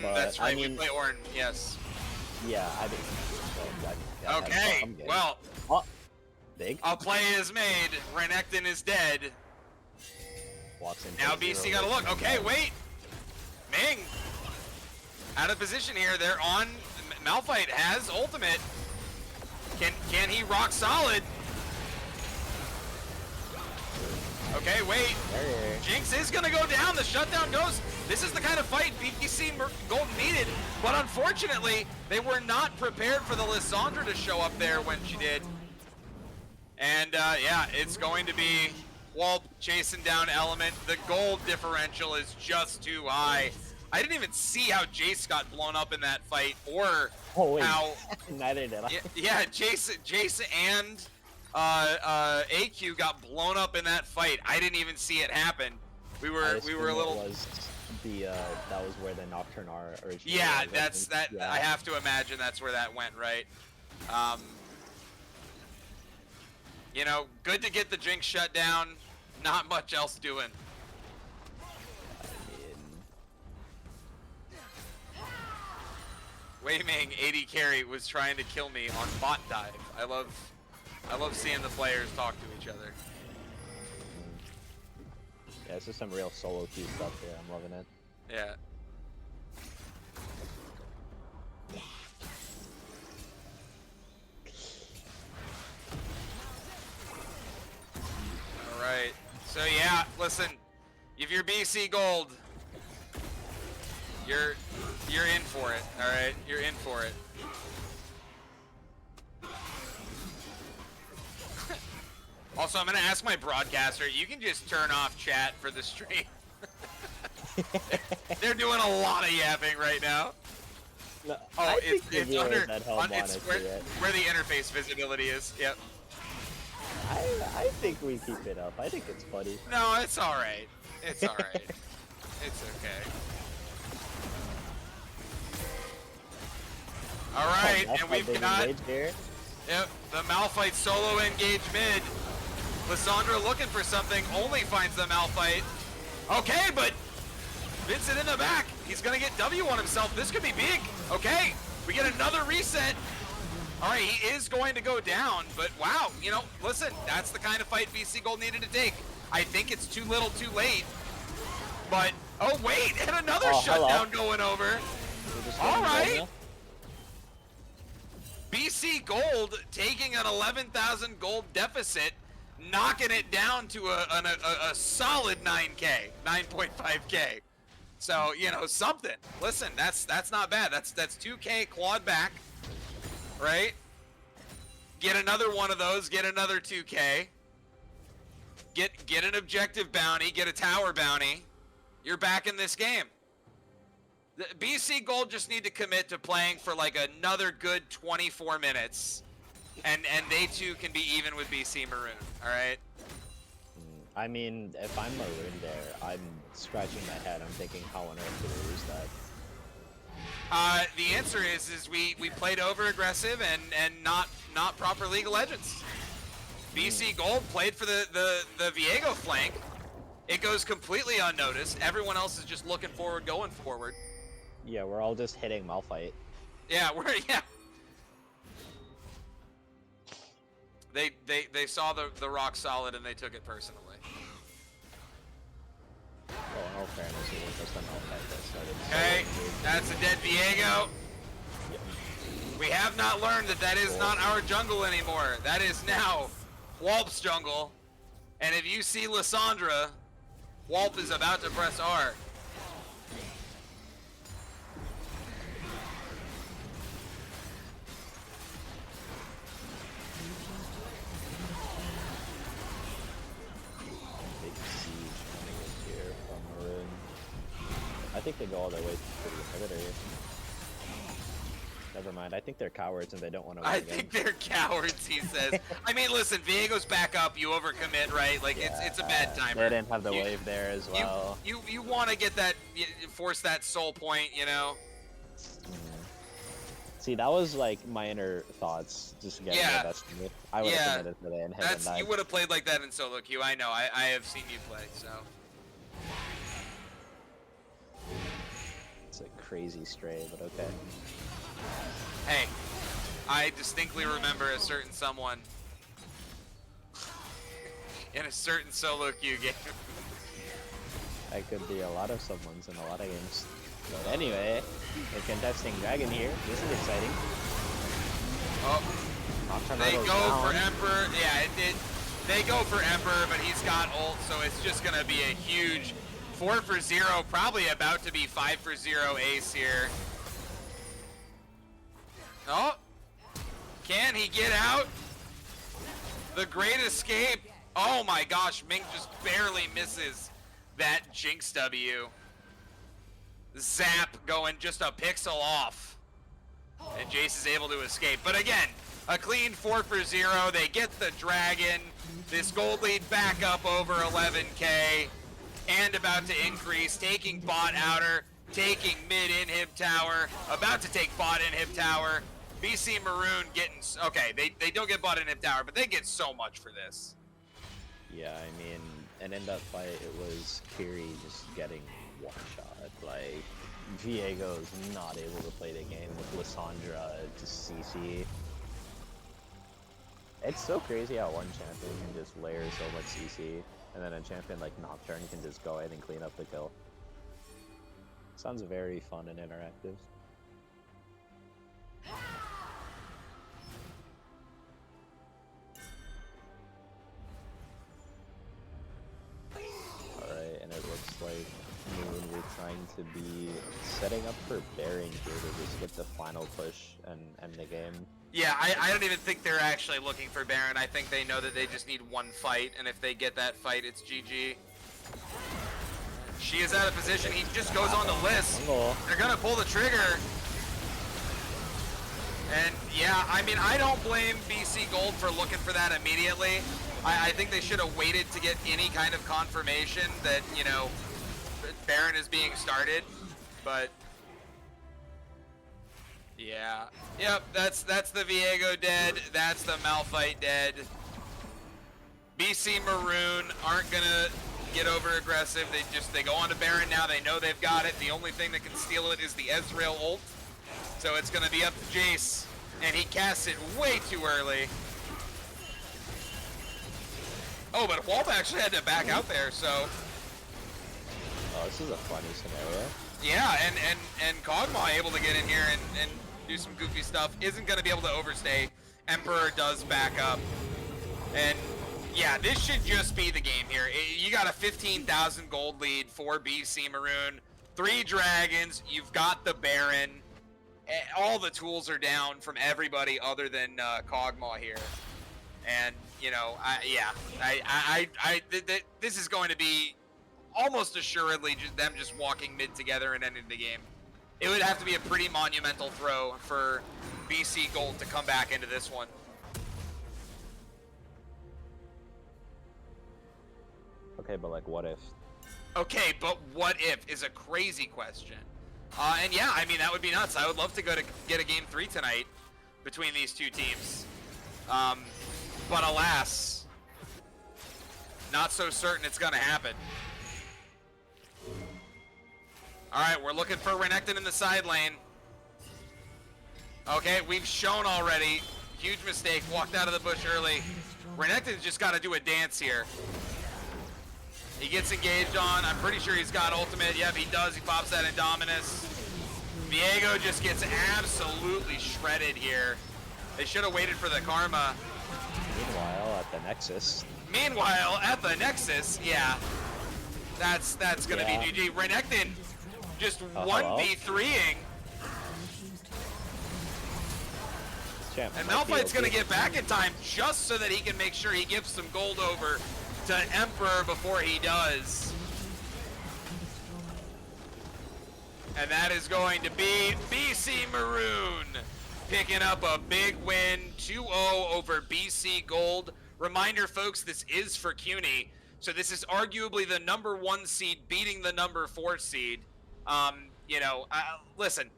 But, That's right, I mean, we play Ornn, yes. Yeah, I mean, Okay, well, big. a play is made. Renekton is dead. Walks in Now BC gotta look. Okay, wait. Ming, out of position here. They're on. Malphite has ultimate. Can he rock solid? Okay, wait. Jinx is gonna go down. The shutdown goes. This is the kind of fight BC Gold needed, but unfortunately, they were not prepared for the Lissandra to show up there when she did. And yeah, it's going to be Wulp chasing down Element. The gold differential is just too high. I didn't even see how Jace got blown up in that fight, or how. Neither did I. Yeah, Jace and AQ got blown up in that fight. I didn't even see it happen. We were a little. Was the that was where the Nocturne R originally. Yeah, was, that's that. Yeah. I have to imagine that's where that went, right? You know, good to get the Jinx shut down. Not much else doing. Wei Ming 80 carry was trying to kill me on bot dive. I love seeing the players talk to each other. Yeah, this is some real solo queue stuff here. I'm loving it. Yeah. Alright. So yeah, listen. If you're BC Gold, you're in for it, alright? You're in for it. Also, I'm gonna ask my broadcaster, you can just turn off chat for the stream. They're doing a lot of yapping right now. No, Oh, it's under, it's where the interface visibility is. Yep. I think we keep it up. I think it's funny. No, it's all right. It's all right. It's okay. All right, and we've got yep the Malphite solo engage mid. Lissandra looking for something, only finds the Malphite. Okay, but Vincent in the back. He's gonna get W on himself. This could be big. Okay, we get another reset. All right, he is going to go down, but wow, you know, listen, that's the kind of fight BC Gold needed to take. I think it's too little too late, but, oh wait, and another shutdown going over. All right. BC Gold taking an 11,000 gold deficit, knocking it down to a solid 9K, 9.5K. So, you know, something. Listen, that's not bad. That's 2K clawed back, right? Get another one of those, get another 2K. Get an objective bounty, get a tower bounty. You're back in this game. The BC Gold just need to commit to playing for like another good 24 minutes. And they too can be even with BC Maroon, alright? I mean, if I'm Maroon there, I'm scratching my head. I'm thinking, how on earth did we lose that? The answer is we played over aggressive and not proper League of Legends. BC Gold played for the Viego flank. It goes completely unnoticed. Everyone else is just looking forward, going forward. Yeah, we're all just hitting Malphite. Yeah, yeah. They saw the rock solid and they took it personally. Well, in all fairness, it was just a Malphite that started. Okay, that's a dead Viego. Yep. We have not learned that is not our jungle anymore. That is now Wulp's jungle. And if you see Lissandra, Wulp is about to press R. Big siege coming in here from Maroon. I think they go all their way to the inhibitor. Never mind, I think they're cowards and they don't want to win again. I think they're cowards, he says. I mean, listen, Viego's back up, you overcommit, right? Like, yeah, it's a bad timer. They didn't have the wave there as well. You want to get that, force that soul point, you know? See, that was like my inner thoughts, just getting the best of it. I would have committed for the inhib. You would have played like that in solo queue, I know. I have seen you play, so. It's a crazy stray, but okay. Hey, I distinctly remember a certain someone in a certain solo queue game. I could be a lot of someones in a lot of games. But anyway, the contesting dragon here. This is exciting. Oh, they go for Emperor. Yeah, they go for Emperor, but he's got ult, so it's just gonna be a huge 4 for 0, probably about to be 5 for 0 ace here. Oh, can he get out? The great escape. Oh my gosh, Ming just barely misses that Jinx W. Zap going just a pixel off. And Jace is able to escape. But again, a clean 4 for 0. They get the dragon. This gold lead back up over 11k. And about to increase, taking bot outer, taking mid inhib tower, about to take bot inhib tower. BC Maroon getting, okay, they don't get bot inhib tower, but they get so much for this. Yeah, I mean, and in that fight, it was Kiri just getting one-shot. Like, Viego's not able to play the game with Lissandra to CC. It's so crazy how one champion can just layer so much CC, and then a champion like Nocturne can just go ahead and clean up the kill. Sounds very fun and interactive. Alright, and it looks like Moon, we're trying to be setting up for Baron here to just get the final push and end the game. Yeah, I don't even think they're actually looking for Baron. I think they know that they just need one fight, and if they get that fight, it's GG. She is out of position. He just goes on the list. They're gonna pull the trigger. And yeah, I mean, I don't blame BC Gold for looking for that immediately. I think they should have waited to get any kind of confirmation that, you know, Baron is being started, but yeah. Yep, that's the Viego dead. That's the Malphite dead. BC Maroon aren't gonna get over aggressive. They go on to Baron now. They know they've got it. The only thing that can steal it is the Ezreal ult. So it's gonna be up to Jace, and he casts it way too early. Oh, but Wolf actually had to back out there, so. Oh, this is a funny scenario. Yeah, and Kog'Maw able to get in here and do some goofy stuff. Isn't going to be able to overstay. Emperor does back up. And yeah, this should just be the game here. You got a 15,000 gold lead for BC Maroon. 3 dragons. You've got the Baron. All the tools are down from everybody other than Kog'Maw here. And, you know, this is going to be almost assuredly them just walking mid together and ending the game. It would have to be a pretty monumental throw for BC Gold to come back into this one. Okay, but like, what if? Okay, but what if is a crazy question. And yeah, I mean, that would be nuts. I would love to get a game 3 tonight between these two teams. But alas, not so certain it's gonna happen. Alright, we're looking for Renekton in the side lane. Okay, we've shown already. Huge mistake, walked out of the bush early. Renekton's just gotta do a dance here. He gets engaged on. I'm pretty sure he's got ultimate. Yep, he does. He pops that Indominus. Viego just gets absolutely shredded here. They should have waited for the Karma. Meanwhile, at the Nexus. Meanwhile, at the Nexus, yeah. That's gonna be GG. Renekton just 1v3ing. And Malphite's gonna get back in time just so that he can make sure he gives some gold over to Emperor before he does. And that is going to be BC Maroon picking up a big win, 2-0 over BC Gold. Reminder, folks, this is for CUNY, so this is arguably the #1 seed beating the #4 seed. You know, listen,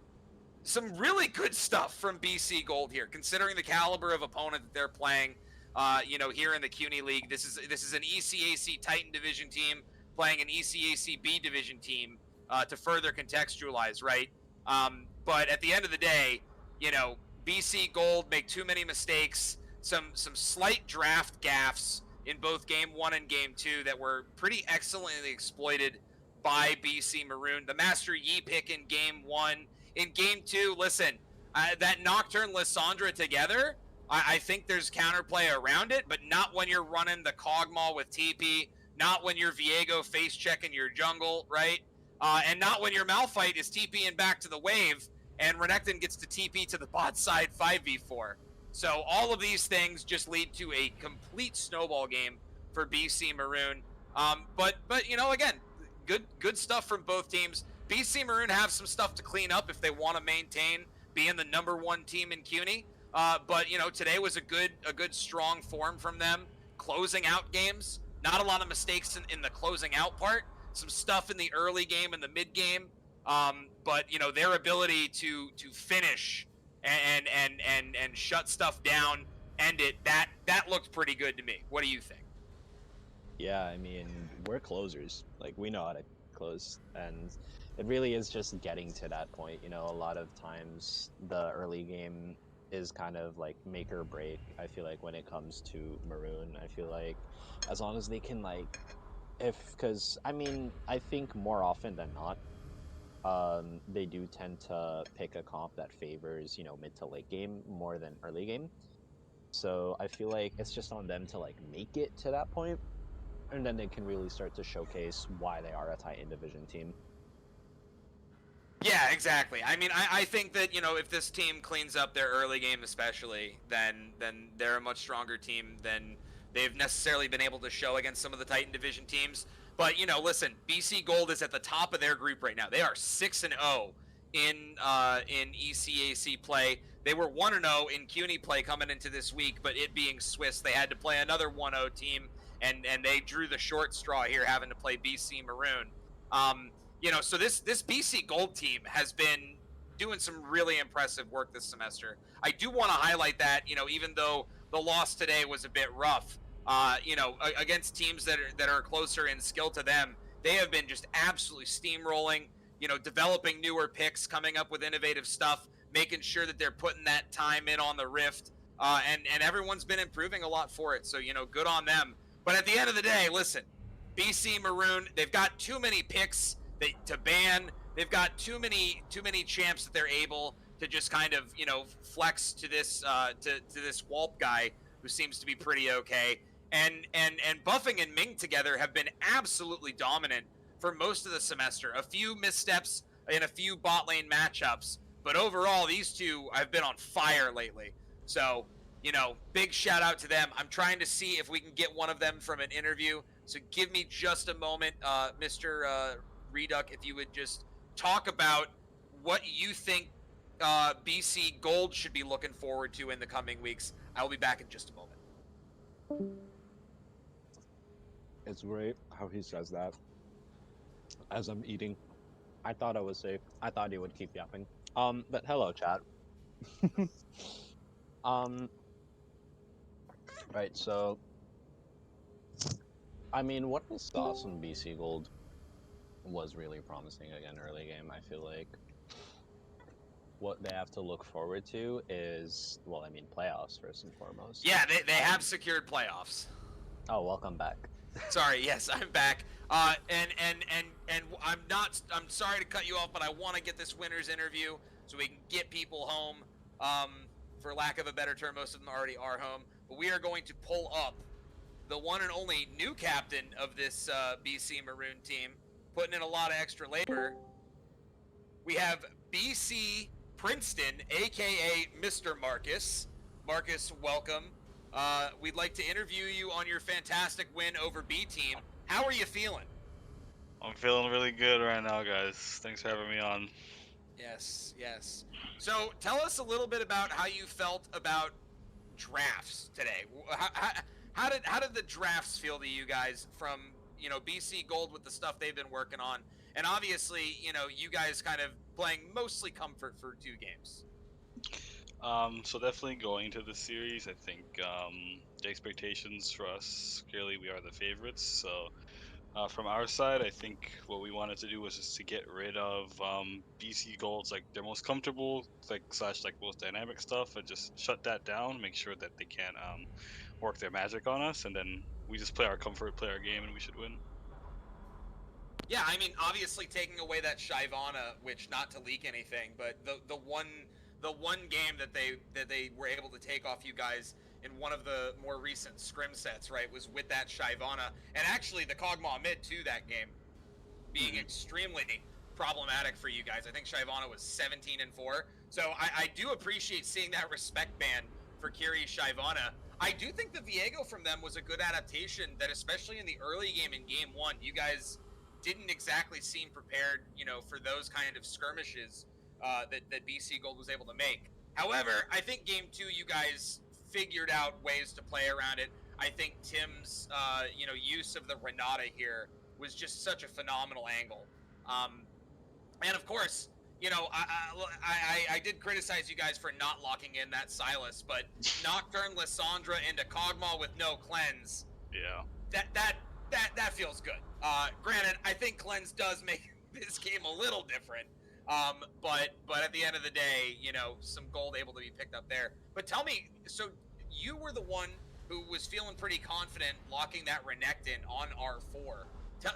some really good stuff from BC Gold here, considering the caliber of opponent that they're playing. You know, here in the CUNY League, this is an ECAC Titan Division team playing an ECAC B Division team to further contextualize, right? But at the end of the day, you know, BC Gold make too many mistakes, some slight draft gaffes in both Game 1 and Game 2 that were pretty excellently exploited by BC Maroon. The Master Yi pick in Game 1. In Game 2, listen, that Nocturne Lissandra together, I think there's counterplay around it, but not when you're running the Kog'Maw with TP, not when you're Viego face checking your jungle, right? And not when your Malphite is TPing back to the wave and Renekton gets to TP to the bot side 5v4. So all of these things just lead to a complete snowball game for BC Maroon. But you know, again, good stuff from both teams. BC Maroon have some stuff to clean up if they want to maintain being the #1 team in CUNY. But you know, today was a good strong form from them, closing out games. Not a lot of mistakes in the closing out part. Some stuff in the early game and the mid game. But you know, their ability to finish and shut stuff down, end it. That looked pretty good to me. What do you think? Yeah, I mean, we're closers. Like, we know how to close, and it really is just getting to that point. You know, a lot of times the early game is kind of like make or break. I feel like when it comes to Maroon, I feel like as long as they can like, because I mean, I think more often than not, they do tend to pick a comp that favors, you know, mid to late game more than early game. So I feel like it's just on them to like make it to that point, and then they can really start to showcase why they are a Titan division team. Yeah, exactly. I mean, I think that, you know, if this team cleans up their early game especially, then they're a much stronger team than they've necessarily been able to show against some of the Titan division teams. But, you know, listen, BC Gold is at the top of their group right now. They are 6-0 in ECAC play. They were 1-0 in CUNY play coming into this week, but it being Swiss, they had to play another 1-0 team, and they drew the short straw here, having to play BC Maroon. You know, so this BC Gold team has been doing some really impressive work this semester. I do want to highlight that, you know, even though the loss today was a bit rough, you know, against teams that are closer in skill to them, they have been just absolutely steamrolling, you know, developing newer picks, coming up with innovative stuff, making sure that they're putting that time in on the Rift, and everyone's been improving a lot for it. So, you know, good on them. But at the end of the day, listen, BC Maroon, they've got too many picks to ban. They've got too many champs that they're able to just kind of, you know, flex to this to this Walp guy who seems to be pretty okay. And Buffing and Ming together have been absolutely dominant for most of the semester. A few missteps in a few bot lane matchups, but overall these two have been on fire lately. So, you know, big shout out to them. I'm trying to see if we can get one of them from an interview. So give me just a moment, Mr. Reduck, if you would just talk about what you think BC Gold should be looking forward to in the coming weeks. I will be back in just a moment. It's great how he says that as I'm eating. I thought I was safe. I thought he would keep yapping. But hello, chat. um, right, so, I mean, what I saw from BC Gold was really promising again early game. I feel like what they have to look forward to is, well, I mean, playoffs first and foremost. Yeah, they have secured playoffs. Oh, welcome back. Sorry, yes, I'm back. And I'm sorry to cut you off, but I want to get this winner's interview so we can get people home. For lack of a better term, most of them already are home. But we are going to pull up the one and only new captain of this BC Maroon team, putting in a lot of extra labor. We have BC Princeton, aka Mr. Marcus. Marcus, welcome. We'd like to interview you on your fantastic win over B Team. How are you feeling? I'm feeling really good right now, guys. Thanks for having me on. Yes, yes. So tell us a little bit about how you felt about drafts today. How did the drafts feel to you guys from, you know, BC Gold with the stuff they've been working on, and obviously, you know, you guys kind of playing mostly comfort for 2 games. So definitely going into the series, I think the expectations for us, clearly we are the favorites. So from our side, I think what we wanted to do was just to get rid of BC Gold's like their most comfortable like slash like most dynamic stuff, and just shut that down, make sure that they can't work their magic on us, and then we just play our comfort, play our game, and we should win. Yeah, I mean, obviously taking away that Shyvana, which, not to leak anything, but the one game that they were able to take off you guys in one of the more recent scrim sets, right, was with that Shyvana, and actually the Kog'Maw mid too that game being extremely problematic for you guys. I think Shyvana was 17-4, so I do appreciate seeing that respect ban Kiri Shaivana. I do think the Viego from them was a good adaptation that, especially in the early game in game 1, you guys didn't exactly seem prepared, for those kind of skirmishes that BC Gold was able to make. However, I think game 2, you guys figured out ways to play around it. I think Tim's, use of the Renata here was just such a phenomenal angle. And of course, I did criticize you guys for not locking in that Silas, but Nocturne, Lissandra into Kog'Maw with no cleanse. Yeah. That feels good. Granted, I think cleanse does make this game a little different. But at the end of the day, some gold able to be picked up there. But tell me, so you were the one who was feeling pretty confident locking that Renekton on R4.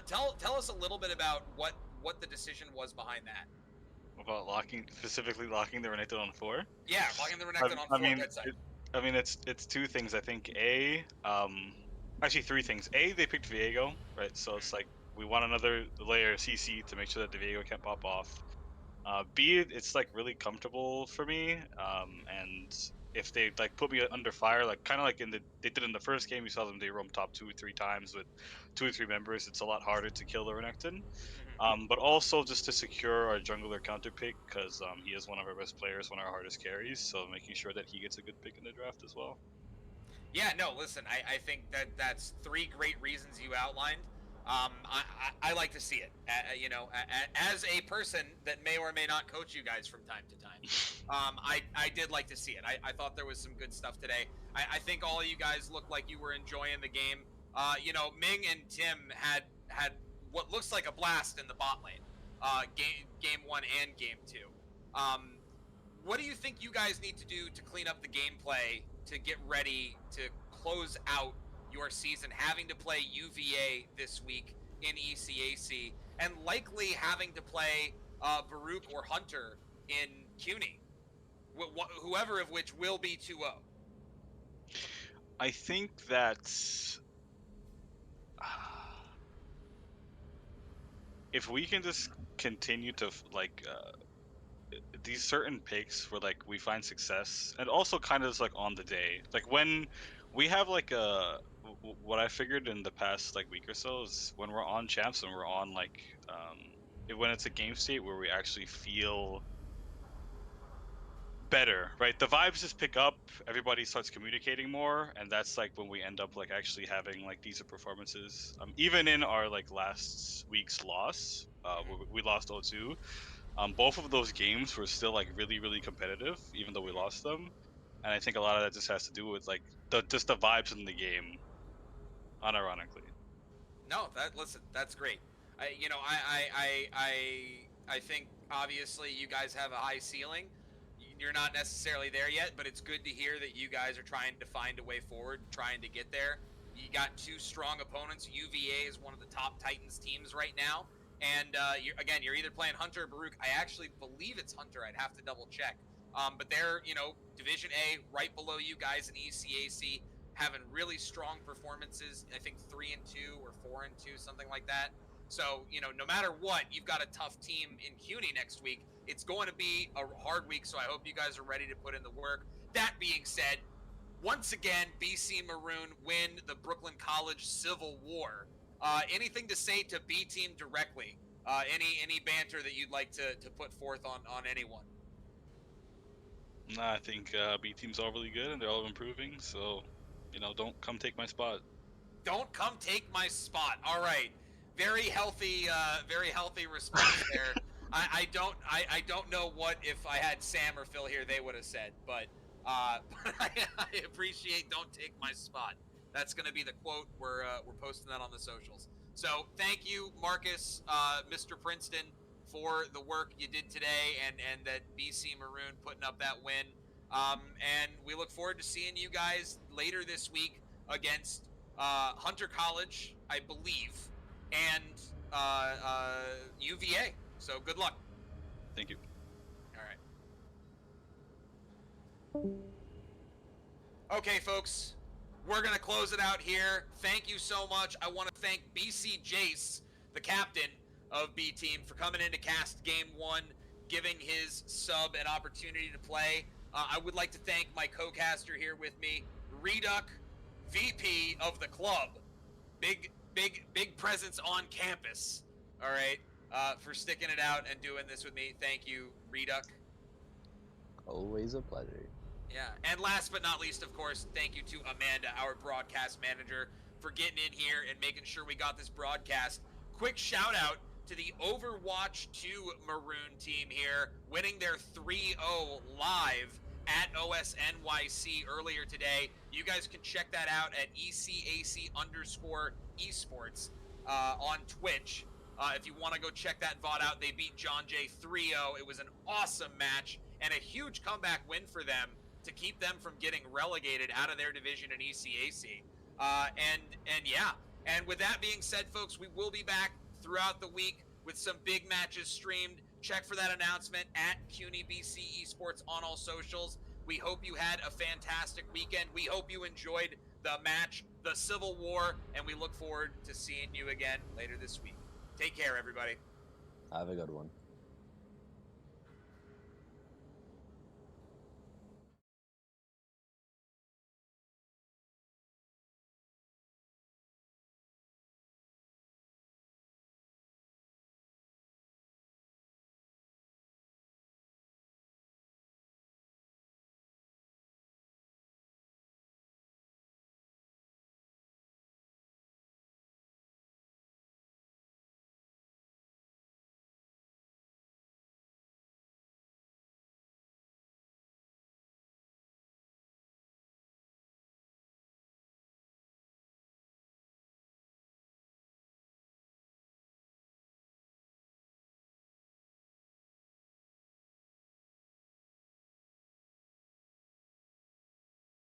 Tell us a little bit about what the decision was behind that. About specifically locking the Renekton on 4? Yeah, locking the Renekton on 4 bedside. It's two things. I think actually 3 things. A, they picked Viego, right? So it's like we want another layer of CC to make sure that the Viego can't pop off. B, it's like really comfortable for me. And if they like put me under fire, like kind of like they did in the first game, you saw them, they roam top 2 or 3 times with 2 or 3 members. It's a lot harder to kill the Renekton. But also just to secure our jungler counter pick, because he is one of our best players, one of our hardest carries. So making sure that he gets a good pick in the draft as well. Yeah, no, listen, I think that's 3 great reasons you outlined. I like to see it. As a person that may or may not coach you guys from time to time, I did like to see it. I thought there was some good stuff today. I think all of you guys looked like you were enjoying the game. Ming and Tim had what looks like a blast in the bot lane, game 1 and game 2. What do you think you guys need to do to clean up the gameplay to get ready to close out your season, having to play UVA this week in ECAC, and likely having to play Baruch or Hunter in CUNY, whoever of which will be 2-0? I think that if we can just continue to these certain picks where like we find success, and also kind of just like on the day, like when we have like what I figured in the past like week or so is when we're on champs and we're on like when it's a game state where we actually feel better, right? The vibes just pick up, everybody starts communicating more, and that's like when we end up like actually having like decent performances. Even in our like last week's loss, we lost 0-2. Both of those games were still like really, really competitive, even though we lost them. And I think a lot of that just has to do with like the vibes in the game, unironically. No, that's great. I think obviously you guys have a high ceiling. You're not necessarily there yet, but it's good to hear that you guys are trying to find a way forward, trying to get there. You got 2 strong opponents. UVA is one of the top Titans teams right now. And you're either playing Hunter or Baruch. I actually believe it's Hunter. I'd have to double check. But they're, Division A, right below you guys in ECAC, having really strong performances. I think 3-2 or 4-2, something like that. So, no matter what, you've got a tough team in CUNY next week. It's going to be a hard week, so I hope you guys are ready to put in the work. That being said, once again, BC Maroon win the Brooklyn College Civil War. Anything to say to B Team directly? Any banter that you'd like to put forth on anyone? Nah, I think B Team's all really good and they're all improving. So, don't come take my spot. Don't come take my spot. All right, very healthy response there. I don't know what if I had Sam or Phil here they would have said, but I appreciate "don't take my spot." That's going to be the quote. We're posting that on the socials. So thank you, Marcus, Mr. Princeton, for the work you did today, and that BC Maroon putting up that win. And we look forward to seeing you guys later this week against Hunter College, I believe, and UVA. So good luck. Thank you. All right. Okay, folks, we're going to close it out here. Thank you so much. I want to thank BC Jace, the captain of B Team, for coming in to cast Game 1, giving his sub an opportunity to play. I would like to thank my co-caster here with me, Reduck, VP of the club, big presence on campus. All right, for sticking it out and doing this with me. Thank you, Reduck. Always a pleasure. Yeah, and last but not least, of course, thank you to Amanda, our broadcast manager, for getting in here and making sure we got this broadcast. Quick shout out to the Overwatch 2 Maroon team here, winning their 3-0 live at OSNYC earlier today. You guys can check that out at ECAC_esports on Twitch. If you want to go check that VOD out, they beat John Jay 3-0. It was an awesome match and a huge comeback win for them to keep them from getting relegated out of their division in ECAC. And yeah, and with that being said, folks, we will be back throughout the week with some big matches streamed. Check for that announcement at CUNY BC Esports on all socials. We hope you had a fantastic weekend. We hope you enjoyed the match, the Civil War, and we look forward to seeing you again later this week. Take care, everybody. Have a good one.